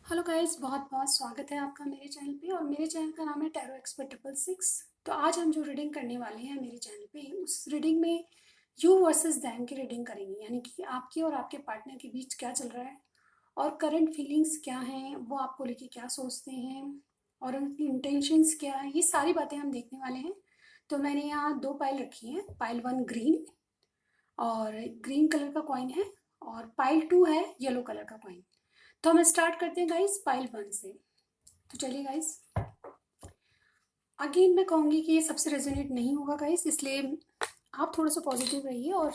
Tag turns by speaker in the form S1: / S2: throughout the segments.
S1: Hello guys, बहुत बहुत स्वागत है आपका मेरे चैनल पे। और मेरे चैनल का नाम है टैरो एक्सपर्ट 666। तो आज हम जो रीडिंग करने वाले हैं मेरे चैनल पे, उस रीडिंग में यू वर्सेस दैम की रीडिंग करेंगे। यानी कि आपके और आपके पार्टनर के बीच क्या चल रहा है और करंट फीलिंग्स क्या हैं, वो आपको लेके क्या सोचते हैं और उनकी इंटेंशंस क्या है, ये सारी बातें हम देखने वाले हैं। तो मैंने यहाँ दो पाइल रखी हैं। पाइल वन ग्रीन और ग्रीन कलर का कॉइन है, और पाइल टू है येलो कलर का कॉइन। तो हम स्टार्ट करते हैं गाइस पाइल वन से। तो चलिए गाइस, अगेन मैं कहूँगी कि ये सबसे रेजोनेट नहीं होगा गाइस, इसलिए आप थोड़ा सा पॉजिटिव रहिए और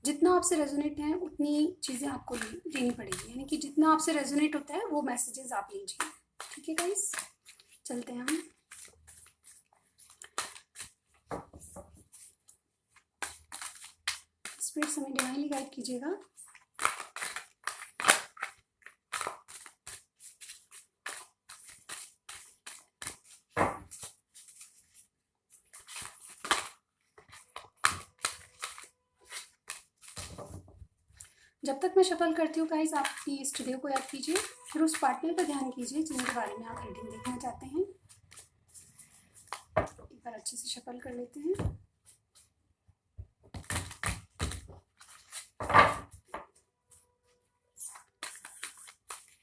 S1: जितना आपसे रेजोनेट है उतनी चीज़ें आपको लेनी पड़ेगी। यानी कि जितना आपसे रेजोनेट होता है वो मैसेजेस आप लीजिए। ठीक है गाइस, चलते हैं हम। स्पिरिट्स हमें डिवाइनली गाइड कीजिएगा। जब तक मैं शफल करती हूँ गाइस, आप इस वीडियो को याद कीजिए, फिर उस पार्टनर पर ध्यान कीजिए जिनके बारे में आप रीडिंग देखना चाहते हैं। एक बार अच्छे से शफल कर लेते हैं।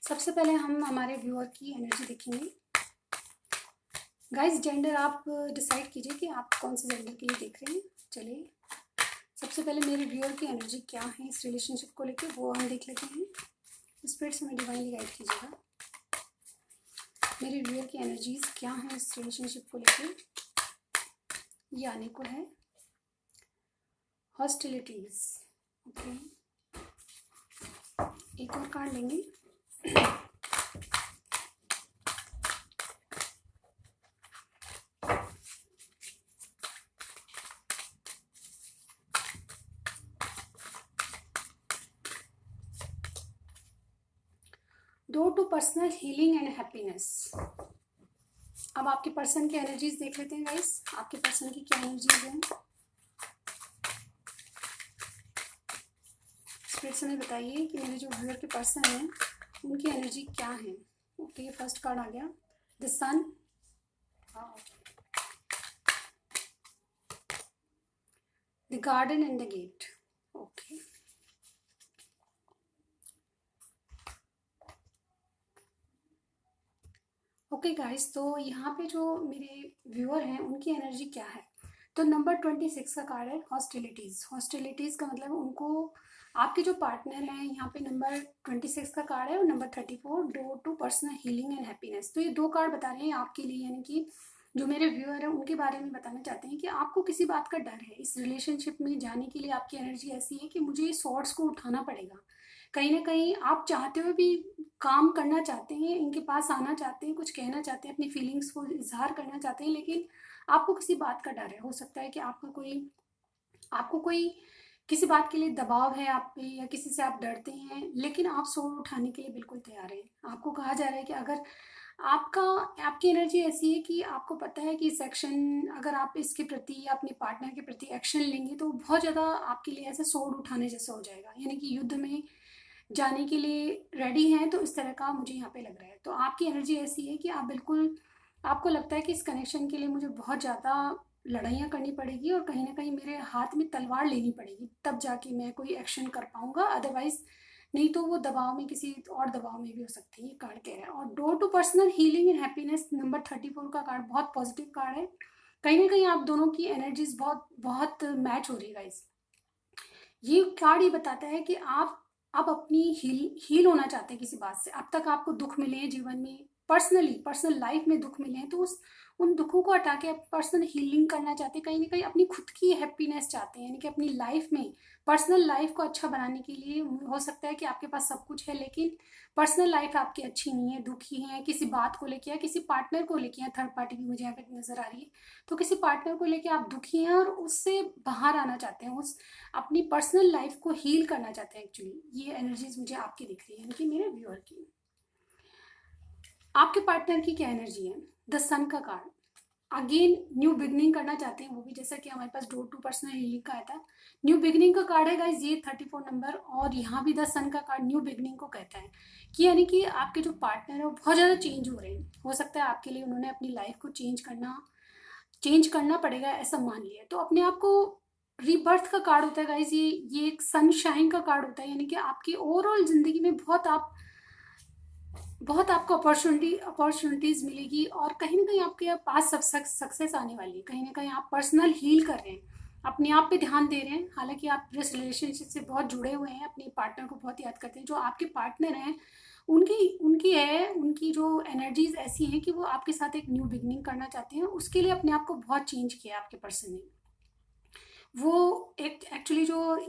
S1: सबसे पहले हम हमारे व्यूअर की एनर्जी देखेंगे। गाइस, जेंडर आप डिसाइड कीजिए कि आप कौन से जेंडर के लिए देख रहे हैं। चलिए, सबसे पहले मेरे व्यूअर की एनर्जी क्या है इस रिलेशनशिप को लेके, वो हम देख लेते हैं। स्पिरिट्स में डिवाइनली गाइड कीजिएगा। मेरे व्यूअर की एनर्जीज क्या है इस रिलेशनशिप को लेके। ये आने को है हॉस्टिलिटीज। ओके, एक और कार्ड लेंगे। 2 to personal healing and happiness. अब आपके पर्सन की एनर्जीज देख लेते हैं गाइस, आपके पर्सन की क्या एनर्जीज हैं। स्पिरिट्स हमें बताइए कि मेरे जो व्यूअर के पर्सन हैं उनकी एनर्जी क्या है। ओके, फर्स्ट कार्ड आ गया the sun, the garden and the gate. Okay, okay guys, तो यहाँ पे जो मेरे व्यूअर हैं उनकी एनर्जी क्या है। तो नंबर 26 का कार्ड है हॉस्टिलिटीज। हॉस्टिलिटीज का मतलब उनको, आपके जो पार्टनर हैं, यहाँ पे नंबर 26 का कार्ड है और number 34 door to personal healing and happiness. तो ये दो कार्ड बता रहे हैं आपके लिए, यानी कि जो मेरे व्यूअर हैं उनके बारे में बताना चाहते हैं कि आपको किसी बात का डर है। इस रिलेशनशिप में जाने के लिए आपकी एनर्जी ऐसी है कि मुझे सॉर्ड्स को उठाना पड़ेगा। कहीं ना कहीं आप चाहते हुए भी काम करना चाहते हैं, इनके पास आना चाहते हैं, कुछ कहना चाहते हैं, अपनी फीलिंग्स को इजहार करना चाहते हैं, लेकिन आपको किसी बात का डर है। हो सकता है कि आपको कोई किसी बात के लिए दबाव है आप पे, या किसी से आप डरते हैं, लेकिन आप सोच उठाने के लिए बिल्कुल तैयार हैं। आपको कहा जा रहा है कि अगर आपका आपकी एनर्जी ऐसी है कि आपको पता है कि इस एक्शन, अगर आप इसके प्रति या अपने पार्टनर के प्रति एक्शन लेंगे तो बहुत ज़्यादा आपके लिए ऐसे सोच उठाने जैसा हो जाएगा। यानी कि युद्ध में जाने के लिए रेडी हैं, तो इस तरह का मुझे यहाँ पे लग रहा है। तो आपकी एनर्जी ऐसी है कि आप बिल्कुल, आपको लगता है कि इस कनेक्शन के लिए मुझे बहुत ज़्यादा लड़ाइयाँ करनी पड़ेगी और कहीं ना कहीं मेरे हाथ में तलवार लेनी पड़ेगी, तब जाके मैं कोई एक्शन कर पाऊंगा। अदरवाइज नहीं तो वो दबाव में, किसी और दबाव में भी हो सकती है, ये कार्ड कह रहा है। और door to personal healing and happiness number 34 का कार्ड बहुत पॉजिटिव कार्ड है। कहीं ना कहीं आप दोनों की एनर्जीज बहुत बहुत मैच हो रही है गाइस। ये कार्ड ये बताता है कि आप अपनी हील होना चाहते हैं किसी बात से। अब तक आपको दुख मिले हैं जीवन में, पर्सनल लाइफ में दुख मिले हैं, तो उन दुखों को हटा के आप पर्सनल हीलिंग करना चाहते हैं। कहीं ना कहीं अपनी खुद की हैप्पीनेस चाहते हैं, यानी कि अपनी लाइफ में, पर्सनल लाइफ को अच्छा बनाने के लिए। हो सकता है कि आपके पास सब कुछ है, लेकिन पर्सनल लाइफ आपकी अच्छी नहीं है, दुखी है किसी बात को लेके या किसी पार्टनर को लेके, या थर्ड पार्टी भी मुझे यहाँ पे नजर आ रही है। तो किसी पार्टनर को लेके आप दुखी हैं और उससे बाहर आना चाहते हैं, उस अपनी पर्सनल लाइफ को हील करना चाहते हैं। एक्चुअली ये एनर्जीज मुझे आपकी दिख रही है, यानी कि मेरे व्यूअर की। आपके पार्टनर की क्या एनर्जी है। द सन का कार्ड, अगेन न्यू बिगनिंग करना चाहते हैं, वो भी जैसा कि हमारे पास डोर टू पर्सनल हीलिंग का आया था। न्यू बिगनिंग का कार्ड है गाइज ये 34 नंबर, और यहाँ भी द सन का कार्ड न्यू बिगनिंग को कहता है कि यानी कि आपके जो पार्टनर है वो बहुत ज़्यादा चेंज हो रहे हैं। हो सकता है आपके लिए उन्होंने अपनी लाइफ को चेंज करना पड़ेगा ऐसा मान लिया। तो अपने आप को रीबर्थ का कार्ड होता है गाइज ये एक सनशाइन का कार्ड होता है, यानी कि आपकी ओवरऑल जिंदगी में बहुत आपको अपॉर्चुनिटीज मिलेगी, और कहीं ना कहीं आपके पास सब सक्सेस आने वाली है। कहीं ना कहीं आप पर्सनल हील कर रहे हैं, अपने आप पे ध्यान दे रहे हैं। हालांकि आप इस रिलेशनशिप से बहुत जुड़े हुए हैं, अपने पार्टनर को बहुत याद करते हैं। जो आपके पार्टनर हैं उनकी जो एनर्जीज ऐसी हैं कि वो आपके साथ एक न्यू बिगनिंग करना चाहते हैं। उसके लिए अपने आप को बहुत चेंज किया आपके पर्सन ने। वो एक एक्चुअली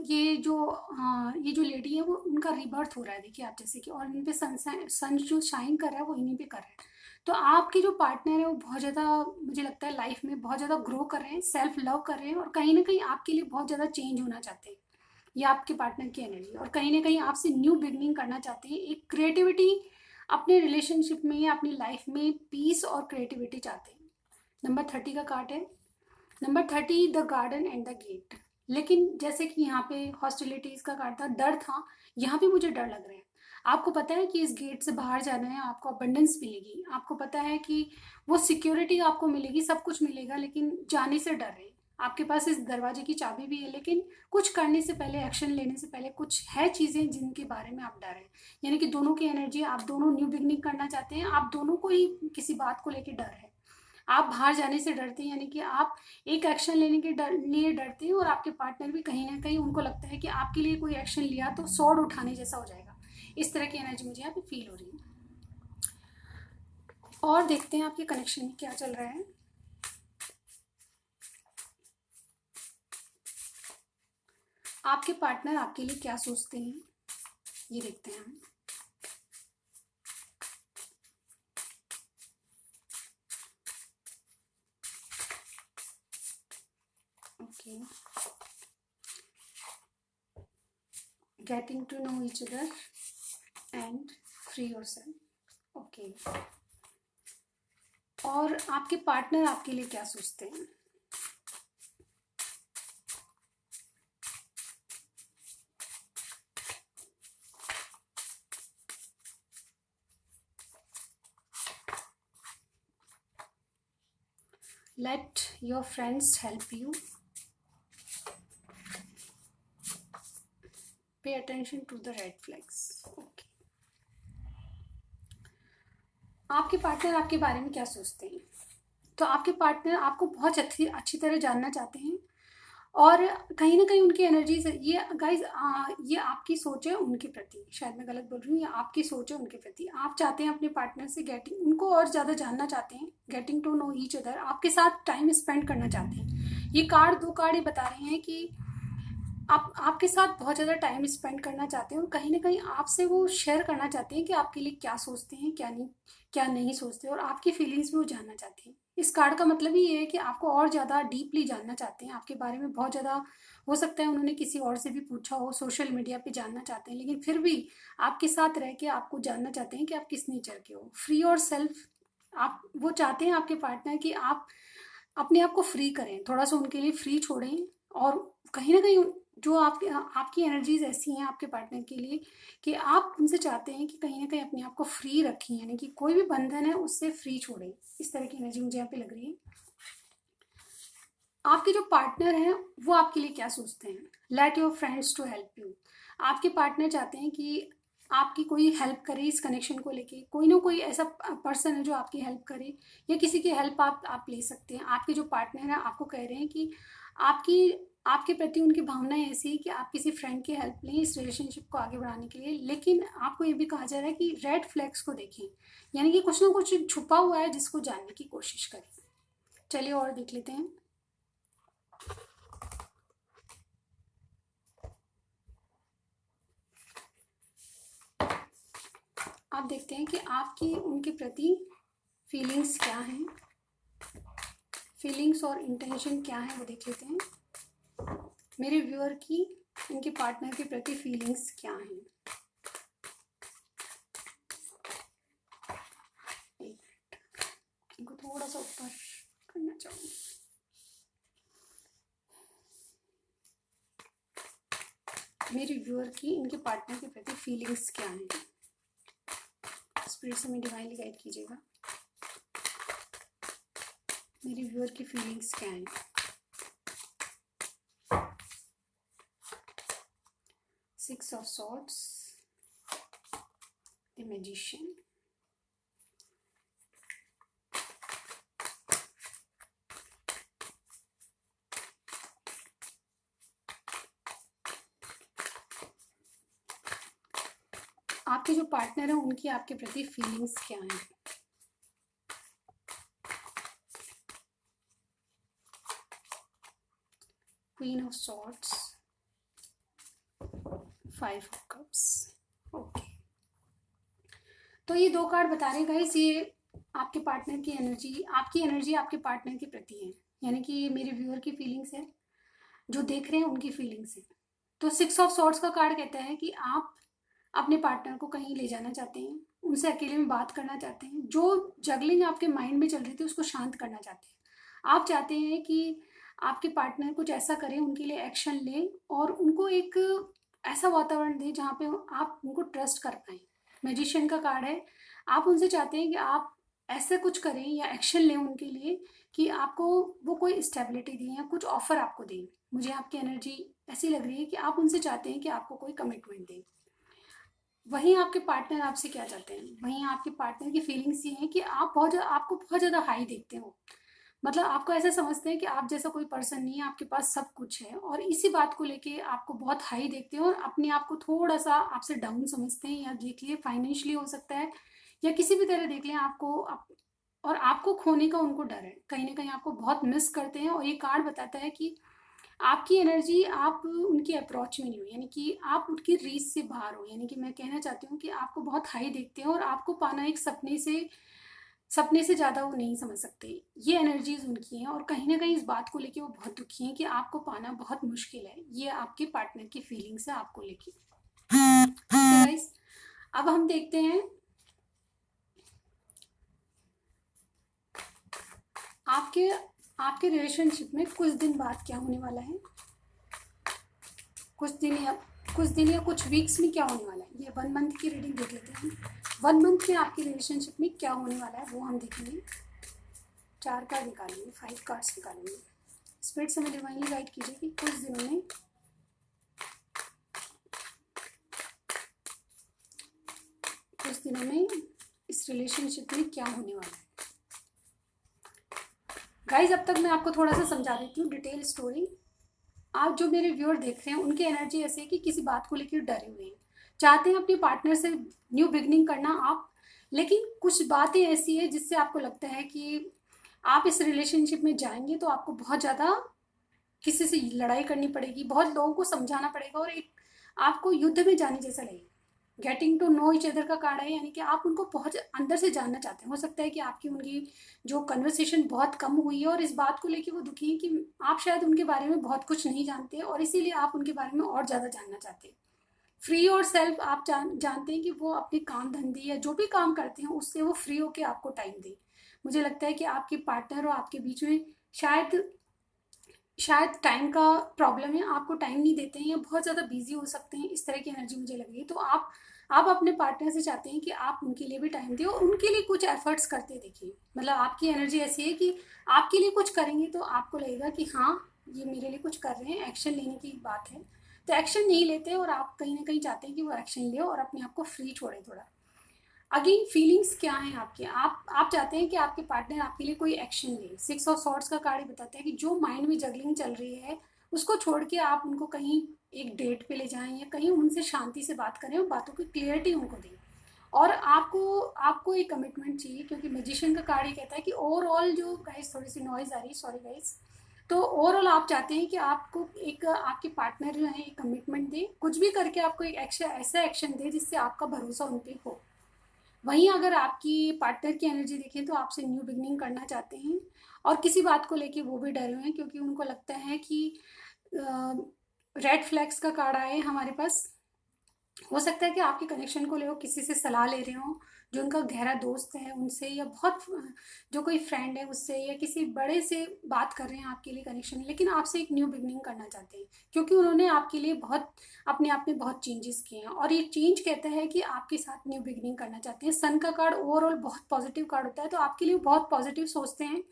S1: ये जो लेडी है वो उनका रिबर्थ हो रहा है, देखिए आप जैसे कि, और इन पे सन जो शाइन कर रहा है वो इन्हीं पे कर रहा है। तो आपके जो पार्टनर है वो बहुत ज़्यादा, मुझे लगता है लाइफ में बहुत ज़्यादा ग्रो कर रहे हैं, सेल्फ लव कर रहे हैं, और कहीं ना कहीं आपके लिए बहुत ज़्यादा चेंज होना चाहते हैं। ये आपके पार्टनर की एनर्जी, और कहीं ना कहीं आपसे न्यू बिगनिंग करना चाहते हैं। एक क्रिएटिविटी अपने रिलेशनशिप में या अपनी लाइफ में पीस और क्रिएटिविटी चाहते हैं। नंबर 30 का कार्ड है। Number 30 the garden and the gate. लेकिन जैसे कि यहाँ पे हॉस्टिलिटीज का कार्ड था, डर था, यहाँ पे मुझे डर लग रहा है। आपको पता है कि इस गेट से बाहर जाना है, आपको अबंडेंस मिलेगी, आपको पता है कि वो सिक्योरिटी आपको मिलेगी, सब कुछ मिलेगा, लेकिन जाने से डर है। आपके पास इस दरवाजे की चाबी भी है, लेकिन कुछ करने से पहले, एक्शन लेने से पहले कुछ है चीज़ें जिनके बारे में आप डर हैं। यानी कि दोनों की एनर्जी, आप दोनों न्यू बिगनिंग करना चाहते हैं, आप दोनों को ही किसी बात को लेकर डर है। आप बाहर जाने से डरते हैं, यानी कि आप एक एक्शन लेने के लिए डरते हैं, और आपके पार्टनर भी कहीं ना कहीं उनको लगता है कि आपके लिए कोई एक्शन लिया तो स्वॉर्ड उठाने जैसा हो जाएगा। इस तरह की एनर्जी मुझे यहाँ पे फील हो रही है। और देखते हैं आपके कनेक्शन में क्या चल रहा है। आपके पार्टनर आपके लिए क्या सोचते हैं, ये देखते हैं हम। Okay, getting to know each other and free yourself. Okay, और आपके पार्टनर आपके लिए क्या सोचते हैं। Let your friends help you, pay attention to the red flags. Okay, आपके पार्टनर आपके बारे में क्या सोचते हैं। तो आपके पार्टनर आपको बहुत अच्छी तरह जानना चाहते हैं, और कहीं ना कहीं उनकी एनर्जी से ये गाइज, ये आपकी सोच है उनके प्रति, शायद मैं गलत बोल रही हूँ, ये आपकी सोच है उनके प्रति। आप चाहते हैं अपने पार्टनर से उनको और ज़्यादा जानना चाहते हैं, getting to know each other, आपके साथ टाइम स्पेंड करना चाहते हैं। ये दो कार्ड ये बता रहे हैं कि आप आपके साथ बहुत ज़्यादा टाइम स्पेंड करना चाहते हैं, और कहीं ना कहीं आपसे वो शेयर करना चाहते हैं कि आपके लिए क्या सोचते हैं, क्या नहीं सोचते, और आपकी फीलिंग्स भी वो जानना चाहते हैं। इस कार्ड का मतलब ही ये है कि आपको और ज़्यादा डीपली जानना चाहते हैं, आपके बारे में बहुत ज़्यादा। हो सकता है उन्होंने किसी और से भी पूछा हो, सोशल मीडिया पे जानना चाहते हैं, लेकिन फिर भी आपके साथ रह के आपको जानना चाहते हैं कि आप किस नेचर के हो। फ्री और सेल्फ, आप वो चाहते हैं आपके पार्टनर कि आप अपने आप को फ्री करें, थोड़ा सा उनके लिए फ्री छोड़ें। और कहीं ना कहीं जो आपकी एनर्जीज ऐसी हैं आपके पार्टनर के लिए कि आप उनसे चाहते हैं कि कहीं ना कहीं अपने आप को फ्री रखें, यानी कि कोई भी बंधन है उससे फ्री छोड़ें। इस तरह की एनर्जी मुझे यहाँ पे लग रही है। आपके जो पार्टनर हैं वो आपके लिए क्या सोचते हैं। Let your friends to help you. आपके पार्टनर चाहते हैं कि आपकी कोई हेल्प करे इस कनेक्शन को लेके, कोई ना कोई ऐसा पर्सन है जो आपकी हेल्प करे, या किसी की हेल्प आप ले सकते हैं। आपके जो पार्टनर हैं आपको कह रहे हैं कि आपकी आपके प्रति उनकी भावनाएं ऐसी है कि आप किसी फ्रेंड की हेल्प लें इस रिलेशनशिप को आगे बढ़ाने के लिए। लेकिन आपको ये भी कहा जा रहा है कि रेड फ्लैग्स को देखें, यानी कि कुछ ना कुछ छुपा हुआ है जिसको जानने की कोशिश करें। चलिए और देख लेते हैं। आप देखते हैं कि आपकी उनके प्रति फीलिंग्स क्या हैं, फीलिंग्स और इंटेंशन क्या है वो देख लेते हैं। मेरे व्यूअर की इनके पार्टनर के प्रति फीलिंग्स क्या हैं। इनको थोड़ा सा ऊपर करना चाहूँगी। मेरे व्यूअर की इनके पार्टनर के प्रति फीलिंग्स क्या हैं? स्पिरिट से हमें डिवाइनली गाइड कीजिएगा। मेरे व्यूअर की फीलिंग्स क्या हैं? Six of swords, the magician, आपके जो पार्टनर हैं उनकी आपके प्रति फीलिंग्स क्या हैं? Queen of swords, five of cups. Okay, तो ये दो कार्ड बता रहे हैं गाइस, ये आपके पार्टनर की एनर्जी, आपकी एनर्जी आपके पार्टनर के प्रति है, यानी कि ये मेरे व्यूअर की फीलिंग्स है, जो देख रहे हैं उनकी फीलिंग्स है। तो सिक्स ऑफ सॉर्ड्स का कार्ड कहता है कि आप अपने पार्टनर को कहीं ले जाना चाहते हैं, उनसे अकेले में बात करना चाहते हैं, जो जगलिंग आपके माइंड में चल रही थी उसको शांत करना चाहते हैं। आप चाहते हैं कि आपके पार्टनर कुछ ऐसा करें, उनके लिए एक्शन ले और उनको एक ऐसा वातावरण दें जहाँ पे आप उनको ट्रस्ट कर पाएँ। मैजिशियन का कार्ड है, आप उनसे चाहते हैं कि आप ऐसा कुछ करें या एक्शन लें उनके लिए कि आपको वो कोई स्टेबिलिटी दें या कुछ ऑफर आपको दें। मुझे आपकी एनर्जी ऐसी लग रही है कि आप उनसे चाहते हैं कि आपको कोई कमिटमेंट दें। वहीं आपके पार्टनर आपसे क्या चाहते हैं? वहीं आपके पार्टनर की फीलिंग्स ये हैं कि आपको बहुत ज़्यादा हाई देखते हो, मतलब आपको ऐसा समझते हैं कि आप जैसा कोई पर्सन नहीं है, आपके पास सब कुछ है और इसी बात को लेके आपको बहुत हाई देखते हैं और अपने आप को थोड़ा सा आपसे डाउन समझते हैं, या देख लिए फाइनेंशियली हो सकता है या किसी भी तरह देख लें और आपको खोने का उनको डर है, कहीं ना कहीं आपको बहुत मिस करते हैं। और ये कार्ड बताता है कि आपकी एनर्जी आप उनकी अप्रोच में नहीं हो, यानी कि आप उनकी रीच से बाहर हो, यानी कि मैं कहना चाहती हूँ कि आपको बहुत हाई देखते हैं और आपको पाना एक सपने से ज़्यादा वो नहीं समझ सकते। ये एनर्जीज उनकी हैं और कहीं ना कहीं इस बात को लेके वो बहुत दुखी हैं कि आपको पाना बहुत मुश्किल है। ये आपके पार्टनर की फीलिंग्स है आपको लेके। ठीक है गाइस, अब हम देखते हैं आपके आपके रिलेशनशिप में कुछ दिन बाद क्या होने वाला है, कुछ दिन या कुछ वीक्स में क्या होने वाला है। ये 1 मंथ की रीडिंग देख लेते हैं। 1 मंथ में आपकी रिलेशनशिप में क्या होने वाला है वो हम देखेंगे। 4 कार्ड निकालेंगे, 5 कार्ड्स निकालेंगे। स्पिरिट से हमें डिवाइनली गाइड कीजिए कि कुछ दिनों में इस रिलेशनशिप में क्या होने वाला है। गाइज, अब तक मैं आपको थोड़ा सा समझा देती हूँ डिटेल स्टोरी। आप जो मेरे व्यूअर देख रहे हैं उनकी एनर्जी ऐसी है कि किसी बात को लेकर डरे हुए हैं, चाहते हैं अपने पार्टनर से न्यू बिगनिंग करना आप, लेकिन कुछ बातें ऐसी है जिससे आपको लगता है कि आप इस रिलेशनशिप में जाएंगे तो आपको बहुत ज़्यादा किसी से लड़ाई करनी पड़ेगी, बहुत लोगों को समझाना पड़ेगा और एक आपको युद्ध में जाने जैसा लगेगा। Getting to know each other का कार्ड है, यानी कि आप उनको बहुत अंदर से जानना चाहते हैं। हो सकता है कि आपकी उनकी जो कन्वर्सेशन बहुत कम हुई है और इस बात को लेके वो दुखी है कि आप शायद उनके बारे में बहुत कुछ नहीं जानते और इसीलिए आप उनके बारे में और ज़्यादा जानना चाहते हैं। फ्री और सेल्फ आप जानते हैं कि वो अपने काम धंधे या जो भी काम करते हैं उससे वो फ्री होके आपको टाइम दें। मुझे लगता है कि आपके पार्टनर और आपके बीच में शायद शायद टाइम का प्रॉब्लम है, आपको टाइम नहीं देते हैं या बहुत ज़्यादा बिजी हो सकते हैं, इस तरह की एनर्जी मुझे लग रही है। तो आप अपने पार्टनर से चाहते हैं कि आप उनके लिए भी टाइम दें और उनके लिए कुछ एफर्ट्स करते देखिए। मतलब आपकी एनर्जी ऐसी है कि आपके लिए कुछ करेंगे तो आपको लगेगा कि हाँ, ये मेरे लिए कुछ कर रहे हैं, एक्शन लेने की बात है। तो एक्शन नहीं लेते और आप कहीं ना कहीं चाहते हैं कि वो एक्शन ले और अपने आप को फ्री छोड़े थोड़ा। अगेन फीलिंग्स क्या हैं आपके, आप चाहते हैं कि आपके पार्टनर आपके लिए कोई एक्शन ले। सिक्स ऑफ सॉर्ड्स का कार्ड बताता है कि जो माइंड में जगलिंग चल रही है उसको छोड़ के आप उनको कहीं एक डेट पे ले जाएं या कहीं उनसे शांति से बात करें और बातों की क्लियरिटी उनको दें। और आपको एक कमिटमेंट चाहिए, क्योंकि मैजिशियन का कार्ड ये कहता है कि ओवरऑल जो गाइस, थोड़ी सी नॉइज आ रही है, सॉरी गाइस। तो ओवरऑल आप चाहते हैं कि आपको एक आपके पार्टनर जो है एक कमिटमेंट दे, कुछ भी करके आपको एक एक्शन, ऐसा एक्शन दे जिससे आपका भरोसा उन पर हो। वहीं अगर आपकी पार्टनर की एनर्जी देखें तो आपसे न्यू बिगनिंग करना चाहते हैं और किसी बात को लेके वो भी डरे हुए हैं, क्योंकि उनको लगता है कि रेड फ्लैग्स का कार्ड आए हमारे पास। हो सकता है कि आपके कनेक्शन को ले वो किसी से सलाह ले रहे हो जो उनका गहरा दोस्त है उनसे, या बहुत जो कोई फ्रेंड है उससे, या किसी बड़े से बात कर रहे हैं आपके लिए कनेक्शन, लेकिन आपसे एक न्यू बिगनिंग करना चाहते हैं, क्योंकि उन्होंने आपके लिए बहुत अपने आप में बहुत चेंजेस किए हैं, और ये चेंज कहता है कि आपके साथ न्यू बिगनिंग करना चाहते हैं। सन का कार्ड ओवरऑल बहुत पॉजिटिव कार्ड होता है, तो आपके लिए बहुत पॉजिटिव सोचते हैं।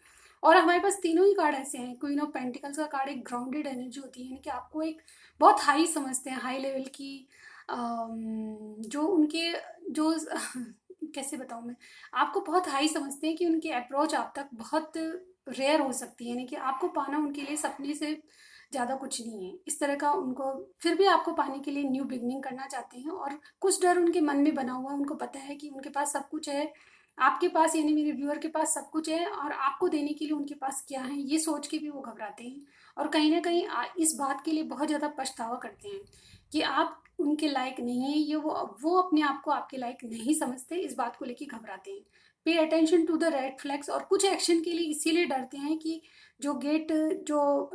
S1: और हमारे पास तीनों ही कार्ड ऐसे हैं। क्वीन ऑफ पेंटिकल्स का कार्ड एक ग्राउंडेड एनर्जी होती है, यानी कि आपको एक बहुत हाई समझते हैं, हाई लेवल की जो उनके जो कैसे बताऊँ मैं, आपको बहुत हाई समझते हैं कि उनकी अप्रोच आप तक बहुत रेयर हो सकती है, यानी कि आपको पाना उनके लिए सपने से ज़्यादा कुछ नहीं है, इस तरह का उनको। फिर भी आपको पाने के लिए न्यू बिगनिंग करना चाहते हैं, और कुछ डर उनके मन में बना हुआ है। उनको पता है कि उनके पास सब कुछ है, आपके पास यानी मेरे व्यूअर के पास सब कुछ है, और आपको देने के लिए उनके पास क्या है, ये सोच के भी वो घबराते हैं। और कहीं ना कहीं इस बात के लिए बहुत ज़्यादा पछतावा करते हैं कि आप उनके लायक नहीं है, ये वो अपने आप को आपके लायक नहीं समझते, इस बात को लेके घबराते हैं। Pay attention to the red flags, और कुछ एक्शन के लिए इसीलिए डरते हैं कि जो गेट जो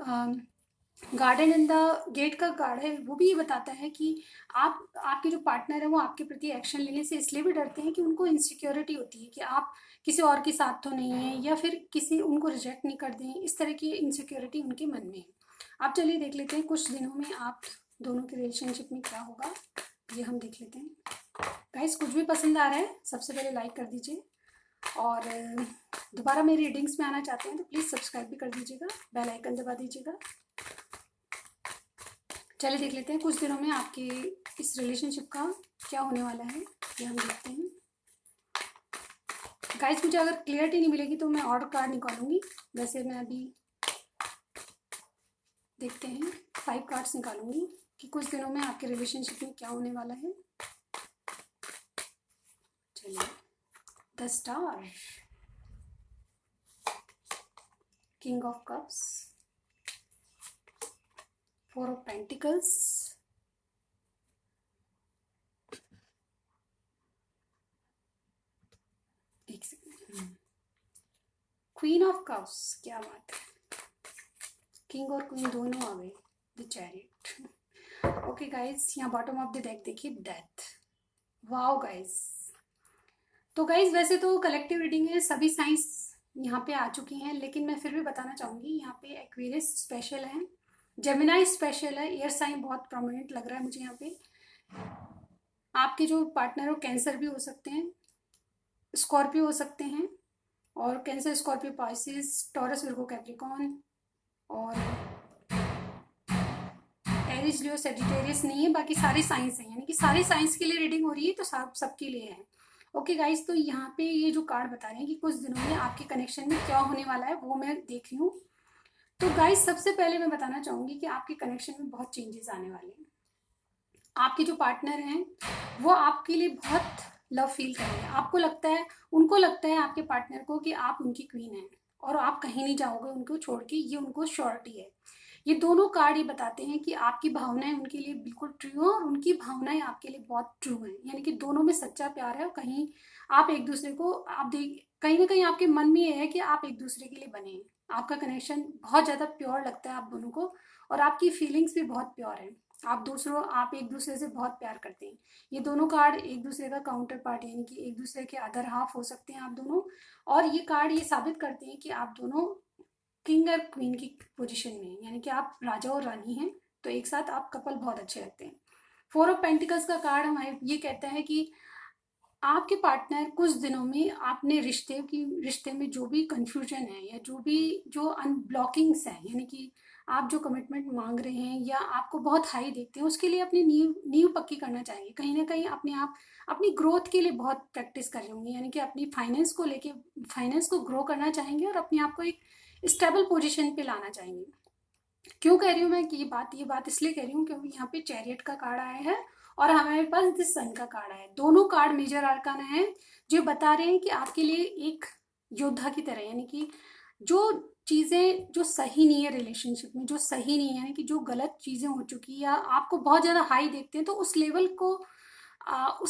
S1: गार्डन इन द गेट का कार्ड है वो भी ये बताता है कि आपके जो पार्टनर है वो आपके प्रति एक्शन लेने से इसलिए भी डरते हैं कि उनको इनसिक्योरिटी होती है कि आप किसी और के साथ तो नहीं है, या फिर किसी उनको रिजेक्ट नहीं कर दें, इस तरह की इनसिक्योरिटी उनके मन में है। आप चलिए देख लेते हैं कुछ दिनों में आप दोनों के रिलेशनशिप में क्या होगा, ये हम देख लेते हैं। गाइस, कुछ भी पसंद आ रहा है सबसे पहले लाइक कर दीजिए, और दोबारा मेरी रीडिंग्स में आना चाहते हैं तो प्लीज़ सब्सक्राइब भी कर दीजिएगा, बेल आइकन दबा दीजिएगा। चलिए देख लेते हैं कुछ दिनों में आपके इस रिलेशनशिप का क्या होने वाला है, ये हम देखते हैं। गाइस, मुझे अगर क्लियरिटी नहीं मिलेगी तो मैं और कार्ड निकालूंगी। वैसे मैं अभी देखते हैं 5 कार्ड्स निकालूंगी कि कुछ दिनों में आपके रिलेशनशिप में क्या होने वाला है। चलिए, the star, king of cups, 4 of pentacles, एक सेकंड, क्वीन ऑफ कप्स, क्या बात है, किंग और क्वीन दोनों आ गए, द चैरियट। ओके गाइस, यहाँ बॉटम ऑफ द डेक देखिए, डेथ। वाओ गाइस, तो गाइस वैसे तो कलेक्टिव रीडिंग है, सभी साइंस यहाँ पे आ चुकी हैं, लेकिन मैं फिर भी बताना चाहूँगी यहाँ पे एक्वेरियस स्पेशल है, जेमिनाई स्पेशल है, एयर साइन बहुत प्रोमिनेंट लग रहा है मुझे यहाँ पे। आपके जो पार्टनर हो कैंसर भी हो सकते हैं, स्कॉर्पियो हो सकते हैं, और cancer, Scorpio, Pisces, taurus, Virgo, Capricorn, और एरीज, लियो, सेजिटेरियस नहीं है, बाकी सारे साइंस हैं, यानी कि सारे साइंस के लिए रीडिंग हो रही है, तो सब सबके लिए है। ओके गाइस, तो यहाँ पे ये जो कार्ड बता रहे हैं कि कुछ दिनों में आपके कनेक्शन में क्या होने वाला है वो मैं देख रही हूँ। तो गाइस, सबसे पहले मैं बताना चाहूँगी कि आपके कनेक्शन में बहुत चेंजेस आने वाले हैं। आपके जो पार्टनर हैं वो आपके लिए बहुत लव फील करेंगे, आपको लगता है, उनको लगता है आपके पार्टनर को कि आप उनकी क्वीन हैं, और आप कहीं नहीं जाओगे उनको छोड़ के, ये उनको श्योरिटी है। ये दोनों कार्ड ये बताते हैं कि आपकी भावनाएं उनके लिए बिल्कुल ट्रू है, और उनकी भावनाएं आपके लिए बहुत ट्रू हैं, यानी कि दोनों में सच्चा प्यार है, और कहीं आप एक दूसरे को आप देख, कहीं ना कहीं आपके मन में ये है कि आप एक दूसरे के लिए बने हैं। आपका कनेक्शन बहुत ज़्यादा प्योर लगता है आप दोनों को, और आपकी फीलिंग्स भी बहुत प्योर है। आप एक दूसरे से बहुत प्यार करते हैं। ये दोनों कार्ड एक दूसरे का काउंटर पार्ट, यानी कि एक दूसरे के अदर हाफ हो सकते हैं आप दोनों, और ये कार्ड ये साबित करते हैं कि आप दोनों किंग और क्वीन की पोजीशन में हैं, यानी कि आप राजा और रानी हैं, तो एक साथ आप कपल बहुत अच्छे लगते हैं। 4 ऑफ पेंटिकल्स का कार्ड हमारे ये कहता है कि आपके पार्टनर कुछ दिनों में अपने रिश्ते में जो भी कंफ्यूजन है, या जो अनब्लॉकिंग्स हैं, यानी कि आप जो कमिटमेंट मांग रहे हैं या आपको बहुत हाई देखते हैं, उसके लिए अपनी नींव नींव पक्की करना चाहिए। कहीं ना कहीं अपने आप अपनी ग्रोथ के लिए बहुत प्रैक्टिस कर रहे होंगे, यानी कि अपनी फाइनेंस को ग्रो करना चाहेंगे, और अपने आप को एक स्टेबल पोजीशन पे लाना चाहेंगे। क्यों कह रही हूँ मैं कि ये बात इसलिए कह रही हूँ क्योंकि यहाँ पे चैरियट का कार्ड आया है, और हमारे पास द सन का कार्ड आया है। दोनों कार्ड मेजर आर्काना है, जो बता रहे हैं कि आपके लिए एक योद्धा की तरह, यानी कि जो चीज़ें जो सही नहीं है रिलेशनशिप में, जो सही नहीं है, यानी कि जो गलत चीज़ें हो चुकी, या आपको बहुत ज़्यादा हाई देखते हैं, तो उस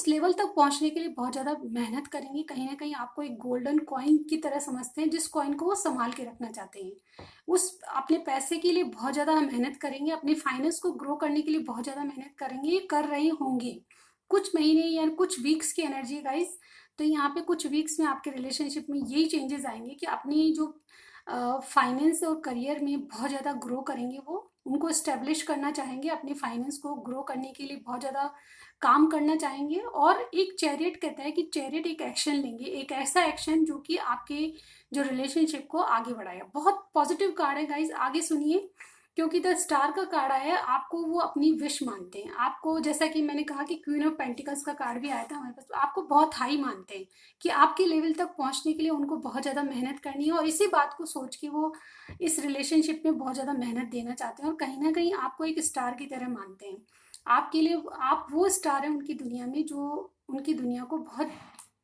S1: लेवल तक पहुंचने के लिए बहुत ज़्यादा मेहनत करेंगे। कहीं ना कहीं आपको एक गोल्डन कॉइन की तरह समझते हैं, जिस कॉइन को वो संभाल के रखना चाहते हैं। उस अपने पैसे के लिए बहुत ज़्यादा मेहनत करेंगे, अपने फाइनेंस को ग्रो करने के लिए बहुत ज़्यादा मेहनत करेंगे, ये कर रहे होंगे कुछ महीने या कुछ वीक्स की एनर्जी गाइस। तो यहाँ पे कुछ वीक्स में आपके रिलेशनशिप में यही चेंजेस आएंगे कि अपनी जो फाइनेंस और करियर में बहुत ज़्यादा ग्रो करेंगे, वो उनको इस्टेब्लिश करना चाहेंगे, अपने फाइनेंस को ग्रो करने के लिए बहुत ज़्यादा काम करना चाहेंगे। और एक चैरियट कहता है कि चैरियट एक एक्शन लेंगे, एक ऐसा एक्शन जो कि आपके जो रिलेशनशिप को आगे बढ़ाएगा। बहुत पॉजिटिव कार्ड है गाइज, आगे सुनिए। क्योंकि द स्टार का कार्ड आया है, आपको वो अपनी विश मानते हैं, आपको जैसा कि मैंने कहा कि क्वीन ऑफ पेंटिकल्स का कार्ड भी आया था हमारे पास, तो आपको बहुत हाई मानते हैं कि आपके लेवल तक पहुंचने के लिए उनको बहुत ज़्यादा मेहनत करनी है, और इसी बात को सोच के वो इस रिलेशनशिप में बहुत ज़्यादा मेहनत देना चाहते हैं, और कहीं ना कहीं आपको एक स्टार की तरह मानते हैं। आपके लिए आप वो स्टार हैं उनकी दुनिया में जो उनकी दुनिया को बहुत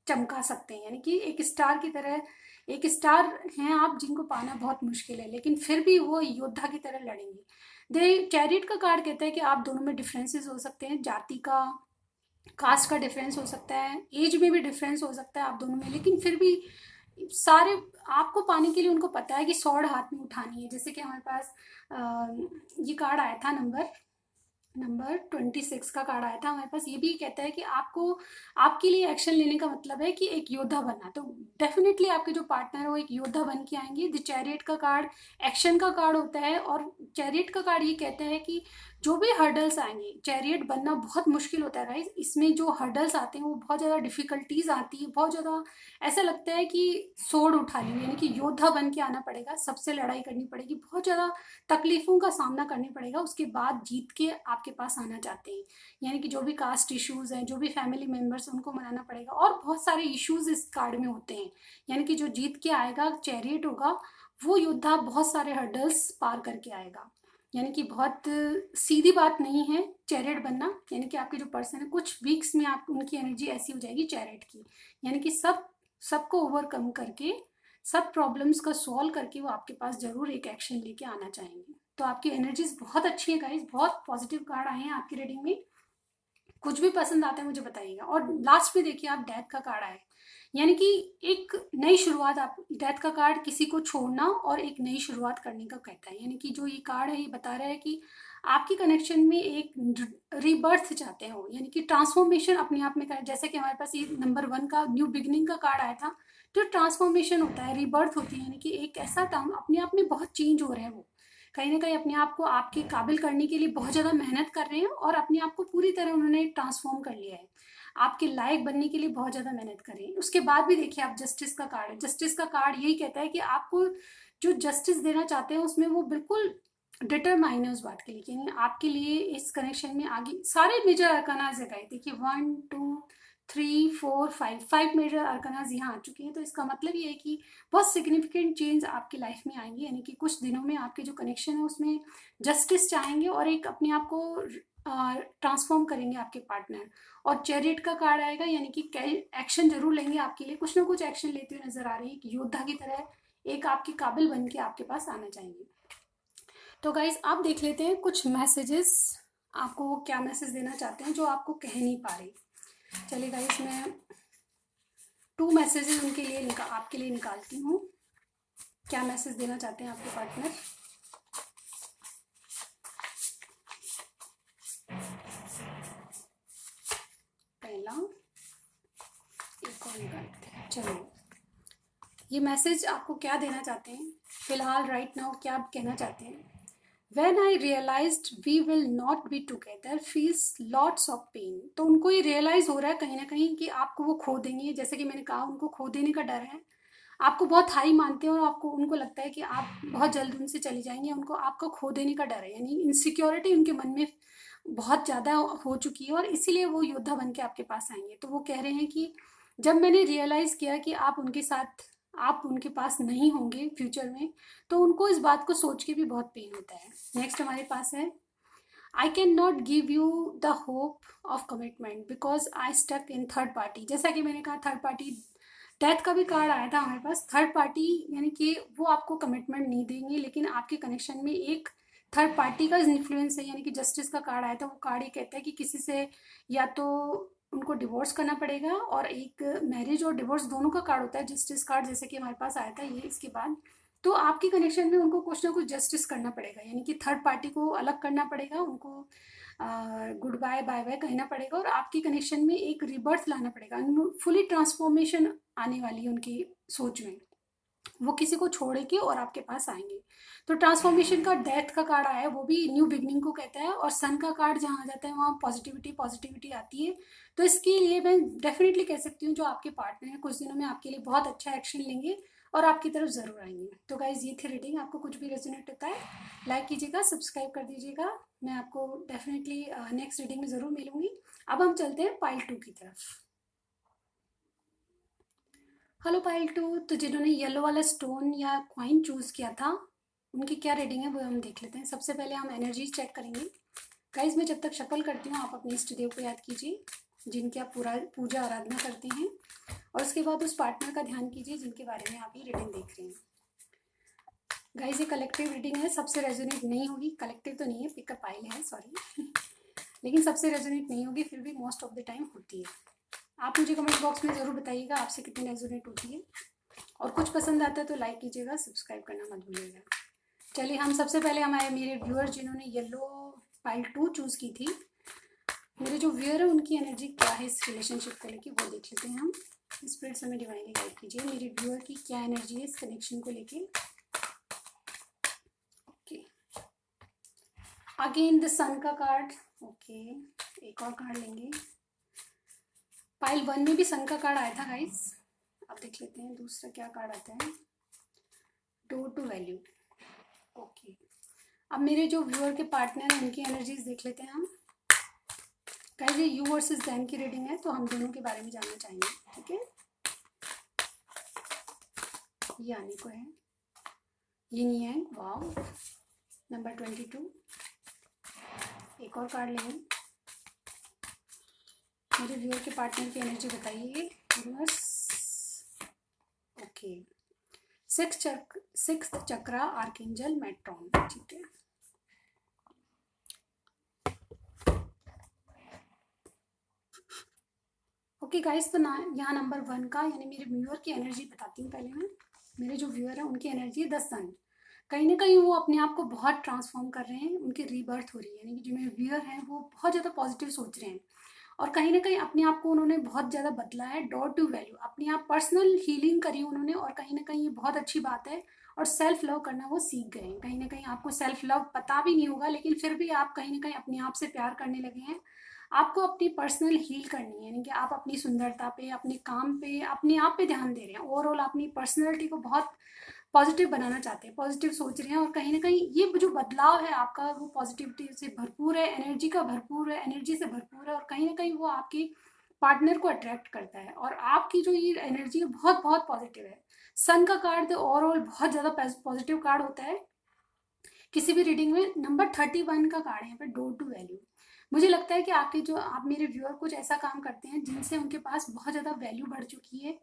S1: चमका सकते हैं, यानी कि एक स्टार की तरह, एक स्टार हैं आप जिनको पाना बहुत मुश्किल है, लेकिन फिर भी वो योद्धा की तरह लड़ेंगे। दे चैरियट का कार्ड कहता है कि आप दोनों में डिफरेंसेस हो सकते हैं, जाति का, कास्ट का डिफरेंस हो सकता है, एज में भी डिफरेंस हो सकता है आप दोनों में, लेकिन फिर भी सारे आपको पाने के लिए उनको पता है कि स्वॉर्ड हाथ में उठानी है। जैसे कि हमारे पास ये कार्ड आया था, नंबर नंबर 26 का कार्ड आया था हमारे पास, ये भी कहता है कि आपको आपके लिए एक्शन लेने का मतलब है कि एक योद्धा बनना। तो डेफिनेटली आपके जो पार्टनर है वो एक योद्धा बन के आएंगे। द चैरियट का कार्ड एक्शन का कार्ड होता है, और चैरियट का कार्ड ये कहता है कि जो भी हर्डल्स आएंगे, चैरियट बनना बहुत मुश्किल होता है गाइज, इसमें जो हर्डल्स आते हैं वो बहुत ज़्यादा डिफिकल्टीज आती है, बहुत ज़्यादा ऐसा लगता है कि सोड उठा ली, यानी कि योद्धा बन के आना पड़ेगा, सबसे लड़ाई करनी पड़ेगी, बहुत ज़्यादा तकलीफों का सामना करना पड़ेगा, उसके बाद जीत के आपके पास आना चाहते हैं। यानी कि जो भी कास्ट इश्यूज हैं, जो भी फैमिली मेंबर्स, उनको मनाना पड़ेगा, और बहुत सारे इश्यूज इस कार्ड में होते हैं। यानी कि जो जीत के आएगा, चैरियट होगा, वो योद्धा बहुत सारे हर्डल्स पार करके आएगा। यानी कि बहुत सीधी बात नहीं है चैरियट बनना, यानी कि आपके जो पर्सन है कुछ वीक्स में आप उनकी एनर्जी ऐसी हो जाएगी चैरियट की, यानी कि सबको ओवरकम करके, सब प्रॉब्लम्स का सॉल्व करके वो आपके पास जरूर एक एक्शन लेके आना चाहेंगे। तो आपकी एनर्जीज बहुत अच्छी है गाइज, बहुत पॉजिटिव कार्ड आए हैं आपकी रीडिंग में। कुछ भी पसंद आता है मुझे बताइएगा। और लास्ट में देखिए आप डेथ का कार्ड आए, यानी कि एक नई शुरुआत, आप डेथ का कार्ड किसी को छोड़ना और एक नई शुरुआत करने का कहता है। यानी कि जो ये कार्ड है ये बता रहा है कि आपकी कनेक्शन में एक रीबर्थ चाहते हो, यानी कि ट्रांसफॉर्मेशन अपने आप में कर, जैसे कि हमारे पास ये नंबर 1 का न्यू बिगिनिंग का कार्ड आया था, तो ट्रांसफॉर्मेशन होता है, रीबर्थ होती है, यानी कि एक ऐसा टाइम अपने आप में बहुत चेंज हो रहे हैं, वो कहीं ना कहीं अपने आप को आपके काबिल करने के लिए बहुत ज़्यादा मेहनत कर रहे हैं, और अपने आप को पूरी तरह उन्होंने ट्रांसफॉर्म कर लिया है, आपके लायक बनने के लिए बहुत ज़्यादा मेहनत करें। उसके बाद भी देखिए आप जस्टिस का कार्ड है, जस्टिस का कार्ड यही कहता है कि आपको जो जस्टिस देना चाहते हैं उसमें वो बिल्कुल डिटरमाइन है उस बात के लिए, यानी आपके लिए इस कनेक्शन में आगे सारे मेजर अरकानाज है गाइस। देखिए 1 2 3 4 5 मेजर अरकानाज यहाँ आ चुके हैं, तो इसका मतलब ये है कि बहुत सिग्निफिकेंट चेंज आपकी लाइफ में आएंगे, यानी कि कुछ दिनों में आपके जो कनेक्शन है उसमें जस्टिस चाहेंगे, और एक अपने आप को ट्रांसफॉर्म करेंगे आपके पार्टनर। और चैरियट का कार्ड आएगा, यानी कि एक्शन जरूर लेंगे आपके लिए, कुछ ना कुछ एक्शन लेते हुए नजर आ रही है कि योद्धा की तरह एक आपके काबिल बन के आपके पास आना चाहेंगे। तो गाइज आप देख लेते हैं कुछ मैसेजेस, आपको वो क्या मैसेज देना चाहते हैं जो आपको कह नहीं पा रही। चलिए गाइज मैं 2 मैसेजेस उनके लिए आपके लिए निकालती हूँ, क्या मैसेज देना चाहते हैं आपके पार्टनर। पहला, एक और निकालते हैं। चलो ये मैसेज आपको क्या देना चाहते हैं फिलहाल, राइट नाउ क्या आप कहना चाहते हैं। When I realized we will not be together feels lots of pain। तो उनको ये रियलाइज हो रहा है कहीं ना कहीं कि आपको वो खो देंगे, जैसे कि मैंने कहा उनको खो देने का डर है, आपको बहुत हाई मानते हैं और आपको उनको लगता है कि आप बहुत जल्द उनसे चली जाएंगे, उनको आपको खो देने का डर है, यानी इनसिक्योरिटी उनके मन में बहुत ज़्यादा हो चुकी है, और इसीलिए वो योद्धा बन के आपके पास आएंगे। तो वो कह रहे हैं कि जब मैंने रियलाइज़ किया कि आप उनके साथ, आप उनके पास नहीं होंगे फ्यूचर में, तो उनको इस बात को सोच के भी बहुत पेन होता है। नेक्स्ट हमारे पास है, I can not give you the hope of commitment because I stuck in third party. जैसा कि मैंने कहा थर्ड पार्टी, डेथ का भी कार्ड आया था हमारे पास, थर्ड पार्टी यानी कि वो आपको कमिटमेंट नहीं देंगे, लेकिन आपके कनेक्शन में एक थर्ड पार्टी का इन्फ्लुएंस है। यानी कि जस्टिस का कार्ड आया था, वो कार्ड ये कहता है कि किसी से या तो उनको डिवोर्स करना पड़ेगा, और एक मैरिज और डिवोर्स दोनों का कार्ड होता है जस्टिस कार्ड, जैसे कि हमारे पास आया था ये। इसके बाद तो आपके कनेक्शन में उनको कुछ ना कुछ जस्टिस करना पड़ेगा, यानी कि थर्ड पार्टी को अलग करना पड़ेगा, उनको गुड बाय बाय बाय कहना पड़ेगा और आपकी कनेक्शन में एक रिबर्थ लाना पड़ेगा, फुली ट्रांसफॉर्मेशन आने वाली है उनकी सोच में। वो किसी को छोड़ेंगे और आपके पास आएंगे। तो ट्रांसफॉर्मेशन का डेथ का कार्ड आया है, वो भी न्यू बिगनिंग को कहता है, और सन का कार्ड जहाँ आ जाता है वहाँ पॉजिटिविटी पॉजिटिविटी आती है। तो इसके लिए मैं डेफिनेटली कह सकती हूँ जो आपके पार्टनर हैं कुछ दिनों में आपके लिए बहुत अच्छा एक्शन लेंगे और आपकी तरफ ज़रूर आएंगे। तो गाइज ये थी रीडिंग। आपको कुछ भी रेजोनेट होता है लाइक कीजिएगा, सब्सक्राइब कर दीजिएगा। मैं आपको डेफिनेटली नेक्स्ट रीडिंग में ज़रूर मिलूंगी। अब हम चलते हैं पाइल 2 की तरफ। हेलो पाइल 2, तो जिन्होंने येलो वाला स्टोन या कॉइन चूज किया था उनकी क्या रीडिंग है वो हम देख लेते हैं। सबसे पहले हम एनर्जी चेक करेंगे। गाइज मैं जब तक शफल करती हूँ आप अपने इष्ट देव को याद कीजिए जिनकी आप पूरा पूजा आराधना करते हैं, और उसके बाद उस पार्टनर का ध्यान कीजिए जिनके बारे में आप ये रीडिंग देख रहे हैं। गाइज ये कलेक्टिव रीडिंग है, सबसे रेजोनेट नहीं होगी। कलेक्टिव तो नहीं है, पिकअप पाइल है, सॉरी लेकिन सबसे रेजोनेट नहीं होगी, फिर भी मोस्ट ऑफ द टाइम होती है। आप मुझे कमेंट बॉक्स में ज़रूर बताइएगा आपसे कितनी रेजोनेट होती है, और कुछ पसंद आता है तो लाइक कीजिएगा, सब्सक्राइब करना मत भूलिएगा। चलिए हम सबसे पहले हमारे मेरे व्यूअर जिन्होंने येलो पाइल 2 चूज़ की थी, मेरे जो व्यूअर है उनकी एनर्जी क्या है इस रिलेशनशिप को लेके वो देख लेते हैं हम। स्पिरिट से हमें डिवाइनली गाइड कीजिए, मेरे व्यूअर की क्या एनर्जी है इस कनेक्शन को लेके। ओके, अगेन द सन का कार्ड। ओके, एक और कार्ड लेंगे। पाइल 1 में भी सन का कार्ड आया था गाइस। अब देख लेते हैं दूसरा क्या कार्ड आता है। Door to value. ओके, अब मेरे जो व्यूअर के पार्टनर हैं उनकी एनर्जीज देख लेते हैं हम। गाइस ये यू वर्सेस देम की रीडिंग है, तो हम दोनों के बारे में जानना चाहेंगे। ठीक है, ये आने को है ये नहीं है। वाव, नंबर 22। एक और कार्ड लेंगे। मेरे व्यूअर के पार्टनर की एनर्जी बताइए यूनिवर्स। ओके, सिक्स्थ चक्रा आर्कएंजल मेट्रॉन। ठीक है, ओके गाइस, तो ना यहाँ नंबर 1 का यानी मेरे व्यूअर की एनर्जी बताती हूँ पहले मैं। मेरे जो व्यूअर है उनकी एनर्जी है द सन। कहीं ना कहीं वो अपने आप को बहुत ट्रांसफॉर्म कर रहे हैं, उनकी रीबर्थ हो रही है, यानी कि जो मेरे व्यूअर हैं वो बहुत ज़्यादा पॉजिटिव सोच रहे हैं और कहीं ना कहीं अपने आप को उन्होंने बहुत ज़्यादा बदला है। डोर टू वैल्यू, अपने आप पर्सनल हीलिंग करी उन्होंने, और कहीं ना कहीं ये बहुत अच्छी बात है। और सेल्फ लव करना वो सीख गए हैं। कहीं ना कहीं आपको सेल्फ लव पता भी नहीं होगा, लेकिन फिर भी आप कहीं ना कहीं अपने आप से प्यार करने लगे हैं। आपको अपनी पर्सनल हील करनी है, यानी कि आप अपनी सुंदरता पे, अपने काम पे, अपने आप पे ध्यान दे रहे हैं। ओवरऑल अपनी पर्सनैलिटी को बहुत पॉजिटिव बनाना चाहते हैं, पॉजिटिव सोच रहे हैं, और कहीं ना कहीं ये जो बदलाव है आपका वो पॉजिटिविटी से भरपूर है, एनर्जी का भरपूर है, एनर्जी से भरपूर है, और कहीं ना कहीं वो आपके पार्टनर को अट्रैक्ट करता है। और आपकी जो ये एनर्जी है बहुत बहुत पॉजिटिव है। सन का कार्ड तो ओवरऑल बहुत ज़्यादा पॉजिटिव कार्ड होता है किसी भी रीडिंग में। नंबर 31 का कार्ड है यहाँ पे, डोर टू वैल्यू। मुझे लगता है कि आपके जो आप मेरे व्यूअर कुछ ऐसा काम करते हैं जिनसे उनके पास बहुत ज़्यादा वैल्यू बढ़ चुकी है।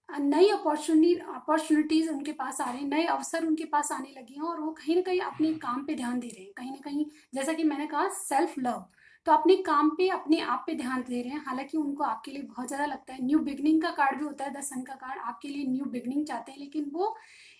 S1: नई अपॉर्चुनिटीज़ उनके पास आ रही हैं, नए अवसर उनके पास आने लगे हैं, और वो कहीं ना कहीं अपने काम पे ध्यान दे रहे हैं। कहीं ना कहीं जैसा कि मैंने कहा सेल्फ लव, तो अपने काम पे अपने आप पे ध्यान दे रहे हैं। हालांकि उनको आपके लिए बहुत ज़्यादा लगता है, न्यू बिगनिंग का कार्ड भी होता है, द सन का कार्ड आपके लिए न्यू बिगनिंग चाहते हैं, लेकिन वो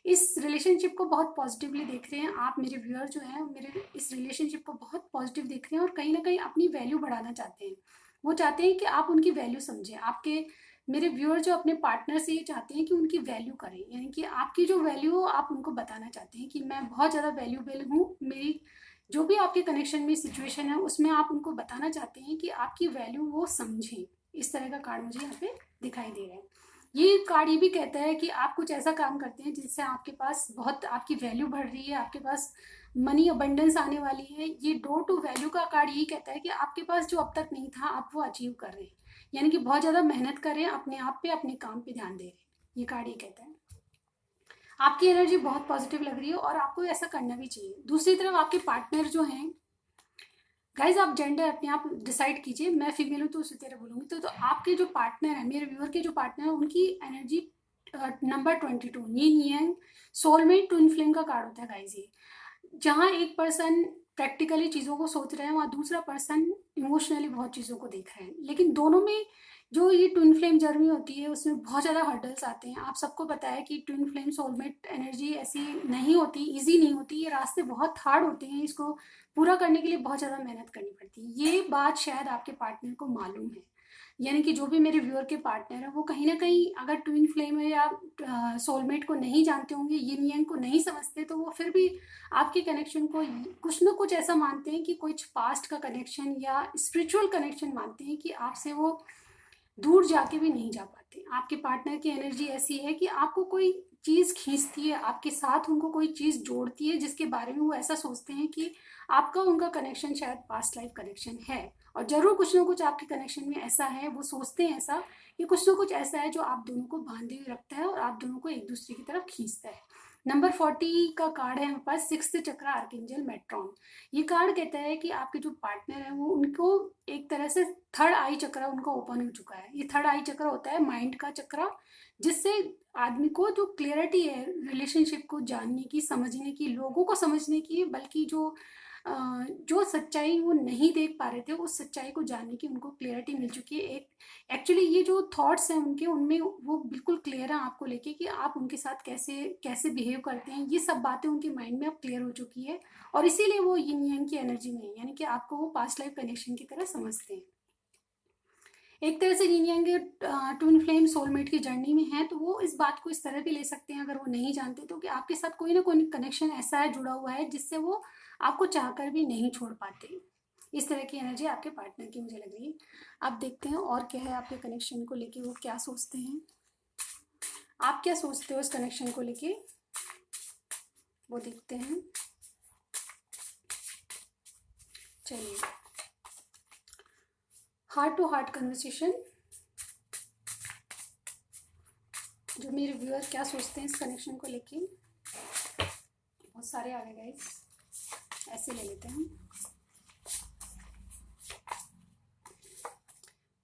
S1: इस रिलेशनशिप को बहुत पॉजिटिवली देख रहे हैं। आप मेरे व्यूअर जो हैं मेरे इस रिलेशनशिप को बहुत पॉजिटिव देख रहे हैं, और कहीं ना कहीं अपनी वैल्यू बढ़ाना चाहते हैं। वो चाहते हैं कि आप उनकी वैल्यू समझें। आपके मेरे व्यूअर जो अपने पार्टनर से ये चाहते हैं कि उनकी वैल्यू करें, यानी कि आपकी जो वैल्यू हो आप उनको बताना चाहते हैं कि मैं बहुत ज़्यादा वैल्यूबल हूँ। मेरी जो भी आपके कनेक्शन में सिचुएशन है उसमें आप उनको बताना चाहते हैं कि आपकी वैल्यू वो समझें। इस तरह का कार्ड मुझे यहाँ पे दिखाई दे रहा है। ये कार्ड ये भी कहता है कि आप कुछ ऐसा काम करते हैं जिससे आपके पास बहुत आपकी वैल्यू बढ़ रही है, आपके पास मनी अबंडेंस आने वाली है। ये डोर टू वैल्यू का कार्ड यही कहता है कि आपके पास जो अब तक नहीं था आप वो अचीव कर रहे हैं, यानी कि बहुत ज़्यादा मेहनत कर रहे हैं, अपने आप पे अपने काम पे ध्यान दे रहे हैं। ये कार्ड ये कहता है आपकी एनर्जी बहुत पॉजिटिव लग रही है और आपको ऐसा करना भी चाहिए। दूसरी तरफ आपके पार्टनर जो हैं, गाइज आप जेंडर अपने आप डिसाइड कीजिए। मैं फीमेल हूँ तो उसी तरह बोलूँगी। तो आपके जो पार्टनर है, मेरे व्यूअर के जो पार्टनर है, उनकी एनर्जी नंबर 22 यिन यांग सोलमेट ट्विन फ्लेम का कार्ड होता है गाइज। ये जहाँ एक पर्सन प्रैक्टिकली चीज़ों को सोच रहे हैं, वहाँ दूसरा पर्सन इमोशनली बहुत चीज़ों को देख रहे हैं, लेकिन दोनों में जो ये ट्विन फ्लेम जर्नी होती है उसमें बहुत ज़्यादा हर्डल्स आते हैं। आप सबको पता है कि ट्विन फ्लेम सोलमेट एनर्जी ऐसी नहीं होती, इजी नहीं होती, ये रास्ते बहुत हार्ड होते हैं, इसको पूरा करने के लिए बहुत ज़्यादा मेहनत करनी पड़ती है। ये बात शायद आपके पार्टनर को मालूम है, यानी कि जो भी मेरे व्यूअर के पार्टनर है वो कहीं ना कहीं अगर ट्विन फ्लेम है या सोलमेट को नहीं जानते होंगे, यिन yang को नहीं समझते, तो वो फिर भी आपके कनेक्शन को कुछ ना कुछ ऐसा मानते हैं कि कुछ पास्ट का कनेक्शन या स्पिरिचुअल कनेक्शन मानते हैं कि आपसे वो दूर जाके भी नहीं जा पाते। आपके पार्टनर की एनर्जी ऐसी है कि आपको कोई चीज़ खींचती है, आपके साथ उनको कोई चीज़ जोड़ती है जिसके बारे में वो ऐसा सोचते हैं कि आपका उनका कनेक्शन शायद पास्ट लाइफ कनेक्शन है। और ज़रूर कुछ ना कुछ आपके कनेक्शन में ऐसा है, वो सोचते हैं ऐसा कि कुछ ना कुछ ऐसा है जो आप दोनों को बांधे हुए रखता है और आप दोनों को एक दूसरे की तरफ खींचता है। नंबर 40 का कार्ड है हमारे पास, सिक्स्थ चक्र आर्कएंजल मेट्रॉन। ये कार्ड कहता है कि आपके जो पार्टनर है वो उनको एक तरह से थर्ड आई चक्र उनका ओपन हो चुका है। ये थर्ड आई चक्र होता है माइंड का चक्र, जिससे आदमी को जो क्लियरिटी है रिलेशनशिप को जानने की, समझने की, लोगों को समझने की, बल्कि जो सच्चाई वो नहीं देख पा रहे थे उस सच्चाई को जानने की उनको क्लियरिटी मिल चुकी है। एक एक्चुअली ये जो थॉट्स हैं उनके, उनमें वो बिल्कुल क्लियर है आपको लेके कि आप उनके साथ कैसे कैसे बिहेव करते हैं। ये सब बातें उनके माइंड में अब क्लियर हो चुकी है और इसीलिए वो यिन yang की एनर्जी में है, यानी कि आपको वो पास्ट लाइफ कनेक्शन की तरह समझते हैं। एक तरह से यिन yang ट्विन फ्लेम सोलमेट की जर्नी में है, तो वो इस बात को इस तरह भी ले सकते हैं अगर वो नहीं जानते तो, कि आपके साथ कोई ना कोई कनेक्शन ऐसा है जुड़ा हुआ है जिससे वो आपको चाहकर भी नहीं छोड़ पाते। इस तरह की एनर्जी आपके पार्टनर की मुझे लग रही है। अब देखते हैं और क्या है आपके कनेक्शन को लेके, वो क्या सोचते हैं, आप क्या सोचते हो इस कनेक्शन को लेके, वो देखते हैं। चलिए, हार्ट टू हार्ट कन्वर्सेशन, जो मेरे व्यूअर क्या सोचते हैं इस कनेक्शन को लेके। बहुत सारे आ गए गाइस, ऐसे ले लेते हैं।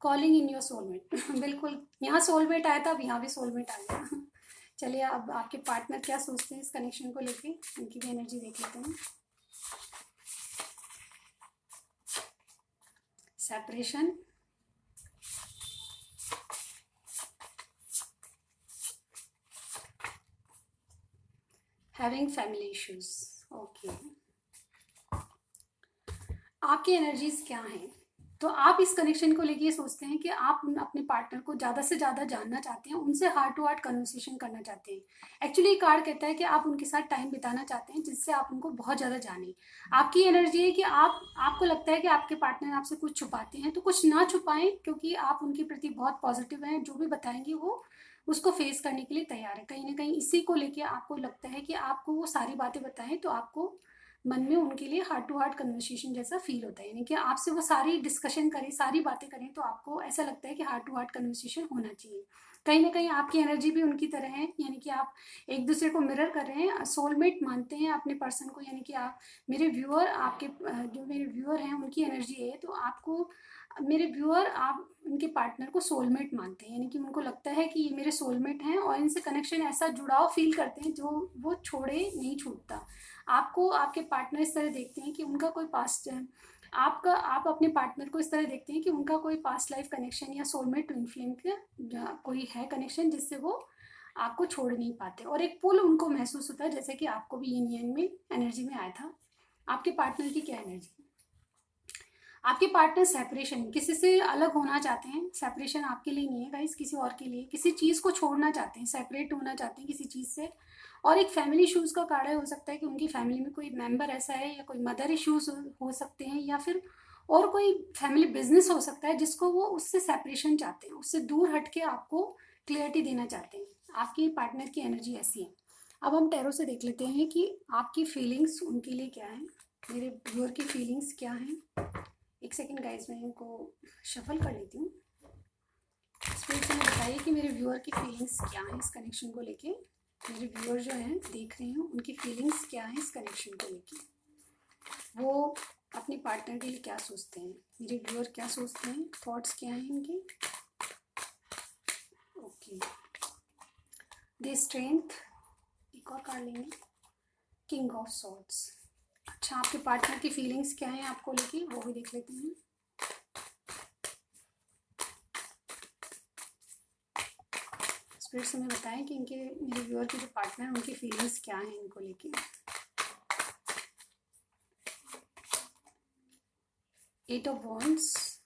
S1: कॉलिंग इन योर सोलमेट बिल्कुल, यहाँ सोलमेट आया था, अब यहाँ भी सोलमेट आ गया चलिए, अब आपके पार्टनर क्या सोचते हैं इस कनेक्शन को लेके, उनकी भी एनर्जी देख लेते हैं। Separation, having family issues. Okay, आपकी एनर्जीज क्या हैं? तो आप इस कनेक्शन को लेके ये सोचते हैं कि आप अपने पार्टनर को ज़्यादा से ज़्यादा जानना चाहते हैं, उनसे हार्ट टू हार्ट कन्वर्सेशन करना चाहते हैं। एक्चुअली ये कार्ड कहता है कि आप उनके साथ टाइम बिताना चाहते हैं जिससे आप उनको बहुत ज़्यादा जानें। आपकी एनर्जी है कि आपको लगता है कि आपके पार्टनर आपसे कुछ छुपाते हैं, तो कुछ ना छुपाएं, क्योंकि आप उनके प्रति बहुत पॉजिटिव हैं। जो भी बताएंगे वो उसको फेस करने के लिए तैयार है। कहीं ना कहीं इसी को लेके आपको लगता है कि आपको वो सारी बातें बताएं तो आपको मन में उनके लिए हार्ट टू हार्ट कन्वर्सेशन जैसा फील होता है, यानी कि आपसे वो सारी डिस्कशन करें, सारी बातें करें, तो आपको ऐसा लगता है कि हार्ट टू हार्ट कन्वर्सेशन होना चाहिए। कहीं ना कहीं आपकी एनर्जी भी उनकी तरह है, यानी कि आप एक दूसरे को मिरर कर रहे हैं, सोलमेट मानते हैं अपने पर्सन को। यानी कि आप मेरे व्यूअर, आपके जो मेरे व्यूअर हैं उनकी एनर्जी है, तो आपको मेरे व्यूअर आप उनके पार्टनर को सोलमेट मानते हैं, यानी कि उनको लगता है कि ये मेरे सोलमेट हैं और इनसे कनेक्शन ऐसा जुड़ाव फील करते हैं जो वो छोड़े नहीं छूटता। आपको आपके पार्टनर इस तरह देखते हैं कि उनका कोई पास्ट है, आप अपने पार्टनर को इस तरह देखते हैं कि उनका कोई पास्ट लाइफ कनेक्शन या सोलमेट ट्विन फ्लेम का कोई है कनेक्शन जिससे वो आपको छोड़ नहीं पाते, और एक पुल उनको महसूस होता है, जैसे कि आपको भी यिन yang में एनर्जी में आया था। आपके पार्टनर की क्या एनर्जी? आपके पार्टनर सेपरेशन, किसी से अलग होना चाहते हैं। सेपरेशन आपके लिए नहीं है गाइस, किसी और के लिए, किसी चीज़ को छोड़ना चाहते हैं, सेपरेट होना चाहते हैं किसी चीज़ से। और एक फैमिली इश्यूज़ का कार्ड है, हो सकता है कि उनकी फैमिली में कोई मेंबर ऐसा है, या कोई मदर इश्यूज हो सकते हैं, या फिर और कोई फैमिली बिजनेस हो सकता है जिसको वो उससे सेपरेशन चाहते हैं, उससे दूर हट के आपको क्लियरिटी देना चाहते हैं। आपकी पार्टनर की एनर्जी ऐसी है। अब हम टैरो से देख लेते हैं कि आपकी फीलिंग्स उनके लिए क्या है, मेरे व्यूअर की फीलिंग्स क्या हैं। एक सेकेंड गाइज, मैं इनको शफल कर लेती हूँ। स्पिरिट से बताइए कि मेरे व्यूअर की फीलिंग्स क्या हैं इस कनेक्शन को लेके। मेरे व्यूअर जो हैं देख रहे हैं, उनकी फीलिंग्स क्या हैं इस कनेक्शन को लेके, वो अपने पार्टनर के लिए क्या सोचते हैं, मेरे व्यूअर क्या सोचते हैं, थॉट्स क्या हैं इनके। ओके, दे स्ट्रेंथ, एक और कार्ड लेंगे, किंग ऑफ सॉर्ड्स। अच्छा, आपके पार्टनर की फीलिंग्स क्या हैं आपको लेके, वो भी देख लेते हैं। स्पिरिट्स हमें बताएं कि इनके मेरे व्यूअर के जो पार्टनर हैं उनकी फीलिंग्स क्या हैं इनको लेके। Eight of wands,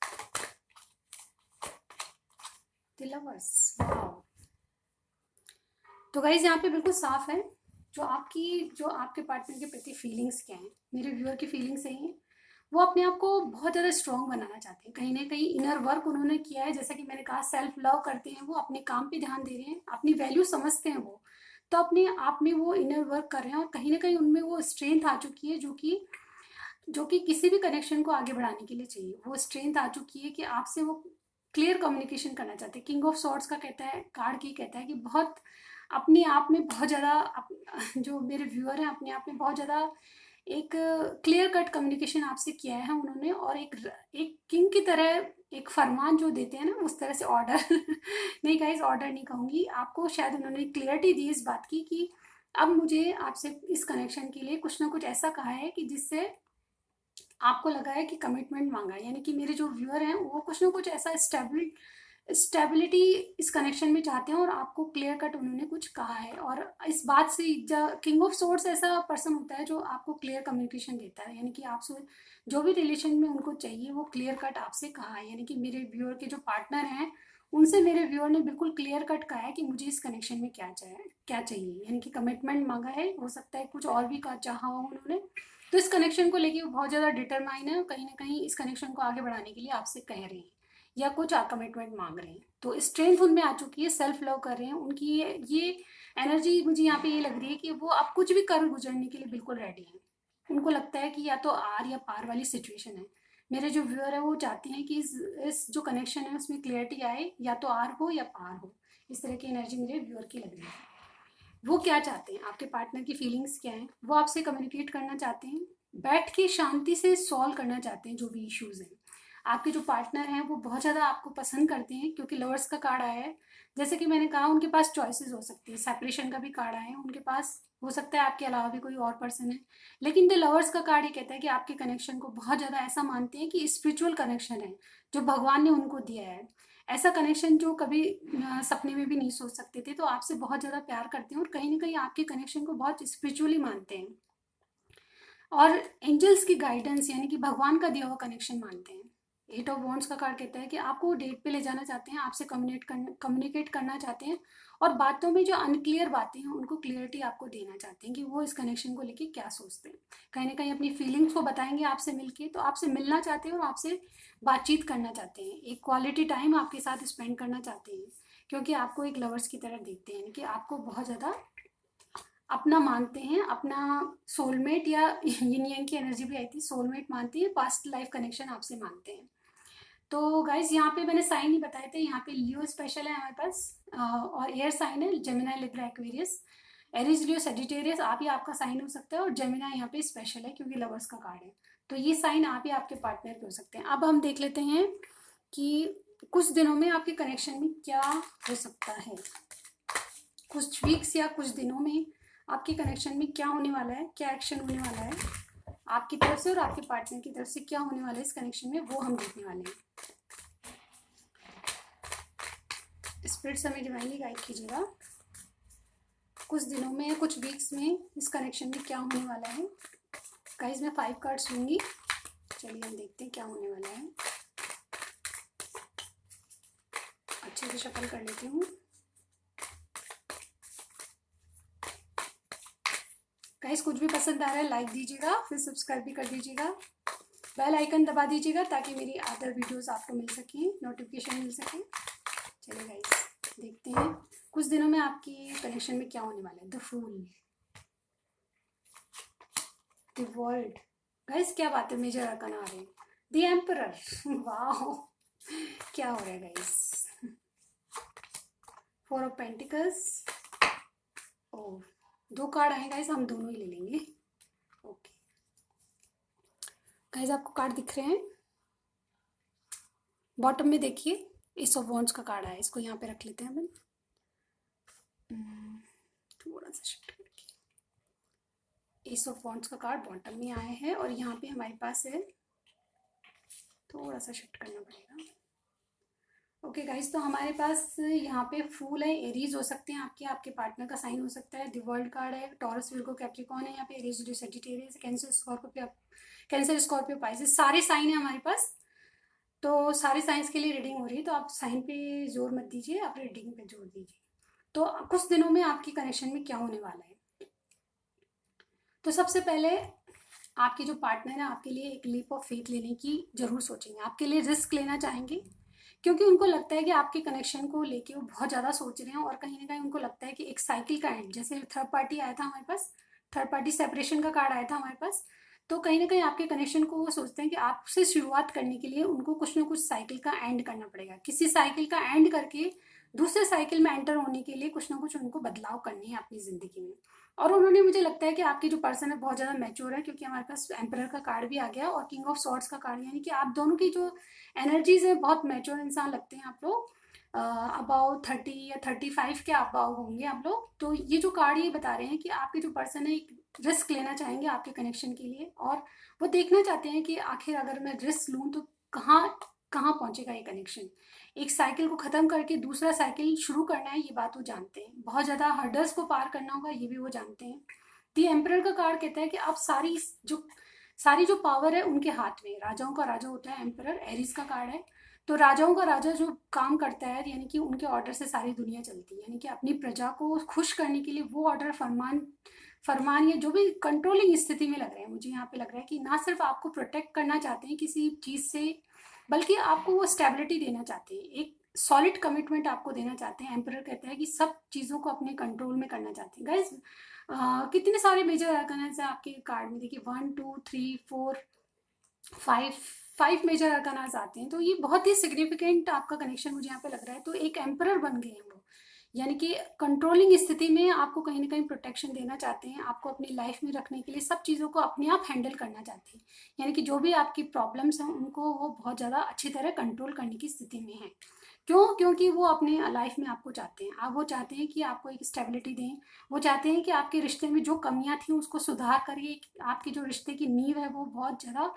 S1: the lovers. Wow. तो गाइज यहाँ पे बिल्कुल साफ है जो आपके पार्टनर के प्रति फीलिंग्स क्या हैं। मेरे व्यूअर की फीलिंग्स यही हैं, वो अपने आप को बहुत ज़्यादा स्ट्रॉन्ग बनाना चाहते हैं। कहीं ना कहीं इनर वर्क उन्होंने किया है, जैसा कि मैंने कहा सेल्फ लव करते हैं, वो अपने काम पे ध्यान दे रहे हैं, अपनी वैल्यू समझते हैं वो, तो अपने आप में वो इनर वर्क कर रहे हैं और कहीं ना कहीं उनमें वो स्ट्रेंथ आ चुकी है जो कि किसी भी कनेक्शन को आगे बढ़ाने के लिए चाहिए। वो स्ट्रेंथ आ चुकी है कि आपसे वो क्लियर कम्युनिकेशन करना चाहते हैं। किंग ऑफ सॉर्ड्स का कहता है कार्ड की कहता है कि बहुत अपने आप में बहुत ज़्यादा जो मेरे व्यूअर हैं अपने आप में बहुत ज़्यादा एक क्लियर कट कम्युनिकेशन आपसे किया है उन्होंने, और एक किंग की तरह एक फरमान जो देते हैं ना उस तरह से ऑर्डर नहीं गाइस, ऑर्डर नहीं कहूँगी आपको, शायद उन्होंने क्लियरिटी दी इस बात की कि अब मुझे आपसे इस कनेक्शन के लिए कुछ ना कुछ ऐसा कहा है कि जिससे आपको लगा है कि कमिटमेंट मांगा है। यानी कि मेरे जो व्यूअर हैं वो कुछ ना कुछ ऐसा स्टेबिलिटी इस कनेक्शन में चाहते हैं और आपको क्लियर कट उन्होंने कुछ कहा है। और इस बात से किंग ऑफ सोर्ड्स ऐसा पर्सन होता है जो आपको क्लियर कम्युनिकेशन देता है, यानी कि आपसे जो भी रिलेशन में उनको चाहिए वो क्लियर कट आपसे कहा है। यानी कि मेरे व्यूअर के जो पार्टनर हैं उनसे मेरे व्यूअर ने बिल्कुल क्लियर कट कहा है कि मुझे इस कनेक्शन में क्या चाहिए, यानी कि कमिटमेंट मांगा है। हो सकता है कुछ और भी चाहा हो उन्होंने, तो इस कनेक्शन को लेके वो बहुत ज़्यादा डिटरमाइन है, कहीं ना कहीं इस कनेक्शन को आगे बढ़ाने के लिए आपसे कह रहे हैं या कुछ कमिटमेंट मांग रहे हैं। तो स्ट्रेंथ उनमें आ चुकी है, सेल्फ लव कर रहे हैं। उनकी ये एनर्जी मुझे यहाँ पे ये लग रही है कि वो अब कुछ भी कर गुजरने के लिए बिल्कुल रेडी हैं। उनको लगता है कि या तो आर या पार वाली सिचुएशन है। मेरे जो व्यूअर है वो चाहते हैं कि इस जो कनेक्शन है उसमें क्लियरिटी आए, या तो आर हो या पार हो। इस तरह की एनर्जी मेरे व्यूअर की लग रही है। वो क्या चाहते हैं, आपके पार्टनर की फीलिंग्स क्या हैं, वो आपसे कम्युनिकेट करना चाहते हैं, बैठ के शांति से सॉल्व करना चाहते हैं जो भी इश्यूज हैं। आपके जो पार्टनर हैं वो बहुत ज़्यादा आपको पसंद करते हैं, क्योंकि लवर्स का कार्ड आया है। जैसे कि मैंने कहा उनके पास चॉइसेस हो सकती है, सेपरेशन का भी कार्ड आया है उनके पास, हो सकता है आपके अलावा भी कोई और पर्सन है। लेकिन द लवर्स का कार्ड ये कहता है कि आपके कनेक्शन को बहुत ज़्यादा ऐसा मानते हैं कि स्पिरिचुअल कनेक्शन है जो भगवान ने उनको दिया है। ऐसा कनेक्शन जो कभी सपने में भी नहीं सोच सकते थे। तो आपसे बहुत ज़्यादा प्यार करते हैं और कहीं ना कहीं आपके कनेक्शन को बहुत स्पिरिचुअली मानते हैं और एंजल्स की गाइडेंस यानी कि भगवान का दिया हुआ कनेक्शन मानते हैं। एट ऑफ वॉन्ड्स का कार्ड कहता है कि आपको डेट पे ले जाना चाहते हैं, आपसे कम्युनिकेट करना चाहते हैं और बातों में जो अनक्लियर बातें हैं उनको क्लियरिटी आपको देना चाहते हैं कि वो इस कनेक्शन को लेके क्या सोचते हैं। कहीं ना कहीं अपनी फीलिंग्स को बताएंगे आपसे मिलके, तो आपसे मिलना चाहते हैं और आपसे बातचीत करना चाहते हैं, एक क्वालिटी टाइम आपके साथ स्पेंड करना चाहते हैं, क्योंकि आपको एक लवर्स की तरह देखते हैं कि आपको बहुत ज़्यादा अपना मानते हैं, अपना सोलमेट या यिन यांग की एनर्जी भी आई थी, सोलमेट मानती है, पास्ट लाइफ कनेक्शन आपसे मानते हैं। तो गाइज यहाँ पे मैंने साइन ही बताए थे, यहाँ पे लियो स्पेशल है हमारे पास और एयर साइन है जेमिनी लिब्रा एक्वेरियस, एरिज लियो सेजिटेरियस आप ही आपका साइन हो सकता है, और जेमिनी यहाँ पे स्पेशल है क्योंकि लवर्स का कार्ड है। तो ये साइन आप ही आपके पार्टनर के हो सकते हैं। अब हम देख लेते हैं कि कुछ दिनों में आपके कनेक्शन में क्या हो सकता है, कुछ वीक्स या कुछ दिनों में आपके कनेक्शन में क्या होने वाला है, क्या एक्शन होने वाला है आपकी तरफ से और आपके पार्टनर की तरफ से, क्या होने वाला है इस कनेक्शन में, वो हम देखने वाले हैं। स्पिरिट्स हमें डिवाइनली गाइड कीजिएगा, कुछ दिनों में या कुछ वीक्स में इस कनेक्शन में क्या होने वाला है। गाइस मैं 5 कार्ड्स लूँगी, चलिए हम देखते हैं क्या होने वाला है। अच्छे से शफल कर लेती हूँ। गाइस कुछ भी पसंद आ रहा है लाइक दीजिएगा, फिर सब्सक्राइब भी कर दीजिएगा, बेल आइकन दबा दीजिएगा ताकि मेरी अदर वीडियोस आपको मिल सकें, नोटिफिकेशन मिल सके। चलिए गाइस देखते हैं कुछ दिनों में आपकी कनेक्शन में क्या होने वाला है। The fool, the world, guys क्या बात है, मेजर आर्कन आ रहे हैं, द एम्परर, वाह क्या हो रहा है guys, 4 of pentacles, oh 2 card आए गाइस, हम दोनों ही ले लेंगे। ओके गाइस आपको कार्ड दिख रहे हैं, बॉटम में देखिए एस ऑफ वॉन्ड्स का कार्ड आया, इसको यहाँ पे रख लेते हैं अपन, थोड़ा सा शिफ्ट करके। एस ऑफ वॉन्ड्स का कार्ड बॉटम में आया है और यहाँ पे हमारे पास है, थोड़ा सा शिफ्ट करना पड़ेगा। ओके गाइस, तो हमारे पास यहाँ पे फूल है, एरीज हो सकते हैं आपके, आपके पार्टनर का साइन हो सकता है, द वर्ल्ड कार्ड है, टॉरस, विर्गो, कैप्रिकॉर्न है, यहाँ पे Aries, Sagittarius, cancer, Scorpio, cancer, Scorpio, Pisces, सारे साइन है हमारे पास। तो सारे साइंस के लिए रीडिंग हो रही है, तो आप साइन पे जोर मत दीजिए, आप रीडिंग पे जोर दीजिए। तो कुछ दिनों में आपकी कनेक्शन में क्या होने वाला है। तो सबसे पहले आपके जो पार्टनर है आपके लिए एक लीप ऑफ फेथ लेने की जरूर सोचेंगे, आपके लिए रिस्क लेना चाहेंगे, क्योंकि उनको लगता है कि आपके कनेक्शन को लेके वो बहुत ज़्यादा सोच रहे हैं, और कहीं ना कहीं उनको लगता है कि एक साइकिल का एंड, जैसे थर्ड पार्टी आया था हमारे पास, थर्ड पार्टी सेपरेशन का कार्ड आया था हमारे पास, तो कहीं ना कहीं आपके कनेक्शन को वो सोचते हैं कि आपसे शुरुआत करने के लिए उनको कुछ ना कुछ साइकिल का एंड करना पड़ेगा, किसी साइकिल का एंड करके दूसरे साइकिल में एंटर होने के लिए कुछ ना कुछ उनको बदलाव करने हैं अपनी ज़िंदगी में। और उन्होंने, मुझे लगता है कि आपकी जो पर्सन है बहुत ज़्यादा मैच्योर है, क्योंकि हमारे पास एम्परर का कार्ड भी आ गया और किंग ऑफ सॉर्ड्स का कार्ड, यानी कि आप दोनों की जो एनर्जीज है, बहुत मैच्योर इंसान लगते हैं आप लोग। अबाउट 30 या 35 के अबाउ होंगे आप लोग। तो ये जो कार्ड ये बता रहे हैं कि आपके जो पर्सन है एक रिस्क लेना चाहेंगे आपके कनेक्शन के लिए, और वो देखना चाहते हैं कि आखिर अगर मैं रिस्क लूँ तो कहाँ कहाँ पहुँचेगा ये कनेक्शन। एक साइकिल को ख़त्म करके दूसरा साइकिल शुरू करना है, ये बात वो जानते हैं। बहुत ज़्यादा हर्डल्स को पार करना होगा, ये भी वो जानते हैं। दी एम्परर का कार्ड कहता है कि आप सारी जो पावर है उनके हाथ में, राजाओं का राजा होता है एम्परर, एरिस का कार्ड है। तो राजाओं का राजा जो काम करता है, यानी कि उनके ऑर्डर से सारी दुनिया चलती है, यानी कि अपनी प्रजा को खुश करने के लिए वो ऑर्डर, फरमान फरमान या जो भी कंट्रोलिंग स्थिति में लग रहे हैं, मुझे यहाँ पे लग रहा है कि ना सिर्फ आपको प्रोटेक्ट करना चाहते हैं किसी चीज़ से, बल्कि आपको वो स्टेबिलिटी देना चाहते हैं, एक सॉलिड कमिटमेंट आपको देना चाहते हैं। एम्परर कहता है कि सब चीज़ों को अपने कंट्रोल में करना चाहते हैं। गाइज, कितने सारे मेजर आर्कानास हैं आपके कार्ड में, देखिए 1 2 3 4 5, 5 मेजर अरकानास आते हैं। तो ये बहुत ही सिग्निफिकेंट आपका कनेक्शन मुझे यहाँ पे लग रहा है। तो एक एम्परर बन गए हैं वो, यानी कि कंट्रोलिंग स्थिति में आपको कहीं ना कहीं प्रोटेक्शन देना चाहते हैं, आपको अपनी लाइफ में रखने के लिए सब चीज़ों को अपने आप हैंडल करना चाहते हैं, यानी कि जो भी आपकी प्रॉब्लम्स हैं उनको वो बहुत ज़्यादा अच्छी तरह कंट्रोल करने की स्थिति में है। क्यों? क्योंकि वो अपने लाइफ में आपको चाहते हैं, आप वो चाहते हैं कि आपको एक स्टेबिलिटी दें, वो चाहते हैं कि आपके रिश्ते में जो कमियां थी उसको सुधार करिए, आपकी जो रिश्ते की नींव है वो बहुत ज़्यादा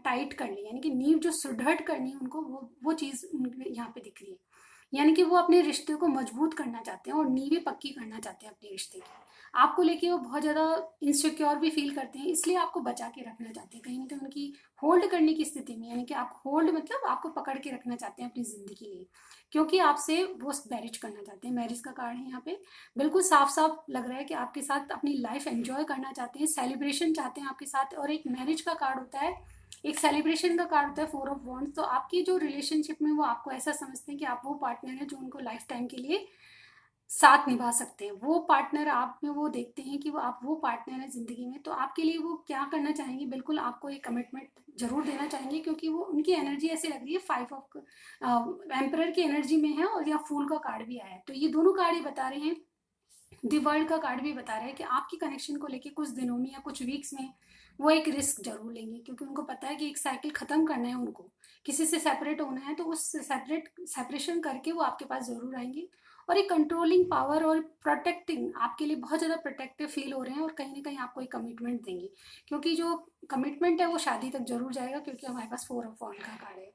S1: टाइट कर ली, यानी कि नींव जो सुदृढ़ करनी है उनको, वो चीज़ यहाँ पे दिख रही है। यानी कि वो अपने रिश्ते को मजबूत करना चाहते हैं और नींवें पक्की करना चाहते हैं अपने रिश्ते की। आपको लेके वो बहुत ज़्यादा इनसिक्योर भी फील करते हैं, इसलिए आपको बचा के रखना चाहते हैं, कहीं ना कहीं उनकी होल्ड करने की स्थिति में, यानी कि आप होल्ड मतलब आपको पकड़ के रखना चाहते हैं अपनी ज़िंदगी के लिए, क्योंकि आपसे वो मैरिज करना चाहते हैं। मैरिज का कार्ड है यहाँ पे, बिल्कुल साफ साफ लग रहा है कि आपके साथ अपनी लाइफ एंजॉय करना चाहते हैं, सेलिब्रेशन चाहते हैं आपके साथ। और एक मैरिज का कार्ड होता है, एक सेलिब्रेशन का कार्ड होता है, 4 ऑफ वॉन्ड्स। तो आपकी जो रिलेशनशिप में वो आपको ऐसा समझते हैं कि आप वो पार्टनर है जो उनको लाइफ टाइम के लिए साथ निभा सकते हैं, वो पार्टनर आप में वो देखते हैं कि वो आप वो पार्टनर है ज़िंदगी में। तो आपके लिए वो क्या करना चाहेंगे, बिल्कुल आपको एक कमिटमेंट जरूर देना चाहेंगे, क्योंकि वो उनकी एनर्जी ऐसी लग रही है, 5 ऑफ एम्परर की एनर्जी में है, और यहाँ फूल का कार्ड भी आया है। तो ये दोनों कार्ड ये बता रहे हैं, दी वर्ल्ड का कार्ड भी बता रहा है कि आपकी कनेक्शन को लेके कुछ दिनों में या कुछ वीक्स में वो एक रिस्क जरूर लेंगे, क्योंकि उनको पता है कि एक साइकिल खत्म करना है उनको, किसी से सेपरेट होना है, तो उस सेपरेशन करके वो आपके पास जरूर आएंगे। और एक कंट्रोलिंग पावर और प्रोटेक्टिंग, आपके लिए बहुत ज़्यादा प्रोटेक्टिव फील हो रहे हैं, और कहीं ना कहीं आपको एक कमिटमेंट देंगे, क्योंकि जो कमिटमेंट है वो शादी तक जरूर जाएगा, क्योंकि हमारे पास 4 ऑफ वॉन्ड का कार्ड है।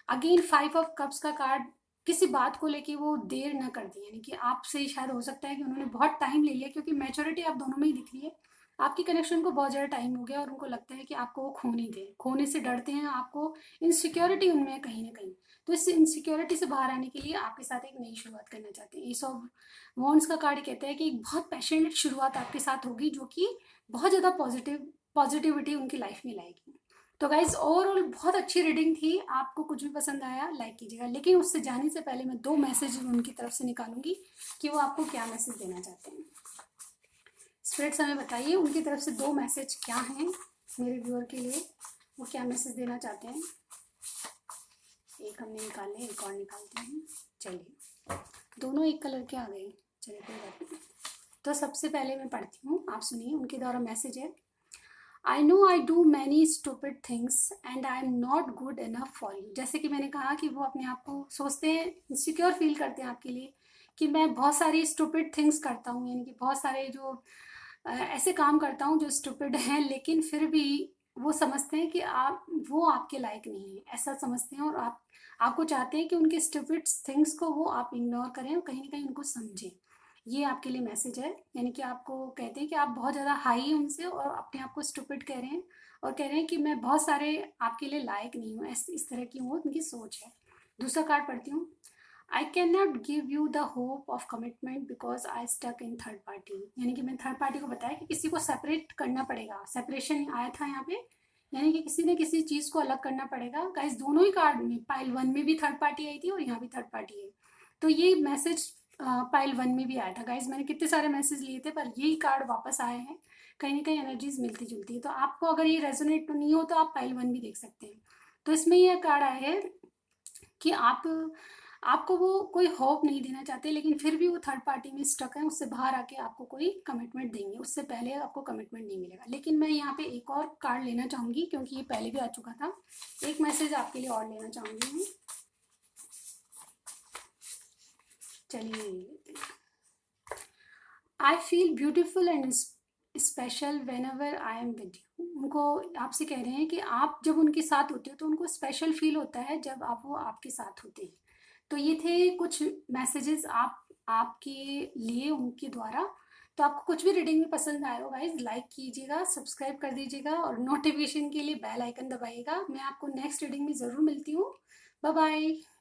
S1: अगेन 5 ऑफ कप्स का कार्ड, किसी बात को लेके वो देर ना कर दी, यानी कि आपसे शायद हो सकता है कि उन्होंने बहुत टाइम ले लिया, क्योंकि मैच्योरिटी आप दोनों में ही दिख रही है। आपकी कनेक्शन को बहुत ज़्यादा टाइम हो गया और उनको लगता है कि आपको वो खो नहीं दे, खोने से डरते हैं, आपको इनसिक्योरिटी उनमें है कहीं ना कहीं। तो इस इनसिक्योरिटी से बाहर आने के लिए आपके साथ एक नई शुरुआत करना चाहते हैं। एस ऑफ वॉन्ड्स का कार्ड कहता है कि एक बहुत पैशनेट शुरुआत आपके साथ होगी, जो कि बहुत ज़्यादा पॉजिटिविटी उनकी लाइफ में लाएगी। तो गाइज, ओवरऑल बहुत अच्छी रीडिंग थी। आपको कुछ भी पसंद आया लाइक कीजिएगा, लेकिन उससे जाने से पहले मैं 2 मैसेज उनकी तरफ से निकालूंगी कि वो आपको क्या मैसेज देना चाहते हैं। स्पिरिट्स हमें बताइए उनकी तरफ से 2 मैसेज क्या हैं मेरे व्यूअर के लिए, वो क्या मैसेज देना चाहते हैं। एक हमने निकाले, एक और निकालते हैं। चलिए, दोनों एक कलर के आ गए, चलिए कोई बात नहीं। तो सबसे पहले मैं पढ़ती हूँ, आप सुनिए, उनके द्वारा मैसेज है। I know I do many stupid things and I am not good enough for you. जैसे कि मैंने कहा कि वो अपने आप को सोचते हैं, इनसिक्योर फील करते हैं आपके लिए, कि मैं बहुत सारी स्टूपिड थिंग्स करता हूँ, यानी कि बहुत सारे जो ऐसे काम करता हूँ जो स्टूपिड हैं, लेकिन फिर भी वो समझते हैं कि आप वो आपके लायक नहीं है, ऐसा समझते हैं, और आपको चाहते हैं कि उनके स्टूपिड थिंग्स को वो आप इग्नोर करें और कहीं ना कहीं उनको समझें। ये आपके लिए मैसेज है, यानी कि आपको कहते हैं कि आप बहुत ज़्यादा हाई हैं उनसे और अपने आप को स्टूपिड कह रहे हैं, और कह रहे हैं कि मैं बहुत सारे आपके लिए लायक नहीं हूँ, इस तरह की वो उनकी सोच है। दूसरा कार्ड पढ़ती हूँ। I can not give you the hope of commitment because I stuck in third party. यानी कि मैंने थर्ड पार्टी को बताया कि किसी को सेपरेट करना पड़ेगा, सेपरेशन आया था यहाँ पे, यानी कि किसी न किसी चीज़ को अलग करना पड़ेगा। गाइस दोनों ही कार्ड में, पाइल वन में भी थर्ड पार्टी आई थी और यहाँ भी थर्ड पार्टी है, तो ये मैसेज पाइल वन में भी आया था। गाइस मैंने कितने सारे मैसेज लिए थे पर यही कार्ड वापस आए हैं, कहीं ना कहीं एनर्जीज मिलती जुलती है। तो आपको अगर ये रेजोनेट नहीं हो तो आप पाइल वन भी देख सकते हैं। तो इसमें यह कार्ड आया है कि आपको वो कोई होप नहीं देना चाहते, लेकिन फिर भी वो थर्ड पार्टी में स्टक है, उससे बाहर आके आपको कोई कमिटमेंट देंगे, उससे पहले आपको कमिटमेंट नहीं मिलेगा। लेकिन मैं यहाँ पे एक और कार्ड लेना चाहूँगी क्योंकि ये पहले भी आ चुका था। एक मैसेज आपके लिए और लेना चाहूँगी मैं। चलिए, I feel beautiful and special when ever I am with you. उनको आपसे कह रहे हैं कि आप जब उनके साथ होते हो तो उनको स्पेशल फील होता है जब आप वो आपके साथ होते हैं। तो ये थे कुछ मैसेजेस आपके लिए उनके द्वारा। तो आपको कुछ भी रीडिंग में पसंद आया हो गाइज, लाइक कीजिएगा, सब्सक्राइब कर दीजिएगा और नोटिफिकेशन के लिए बेल आइकन दबाइएगा। मैं आपको नेक्स्ट रीडिंग में ज़रूर मिलती हूँ। Bye bye.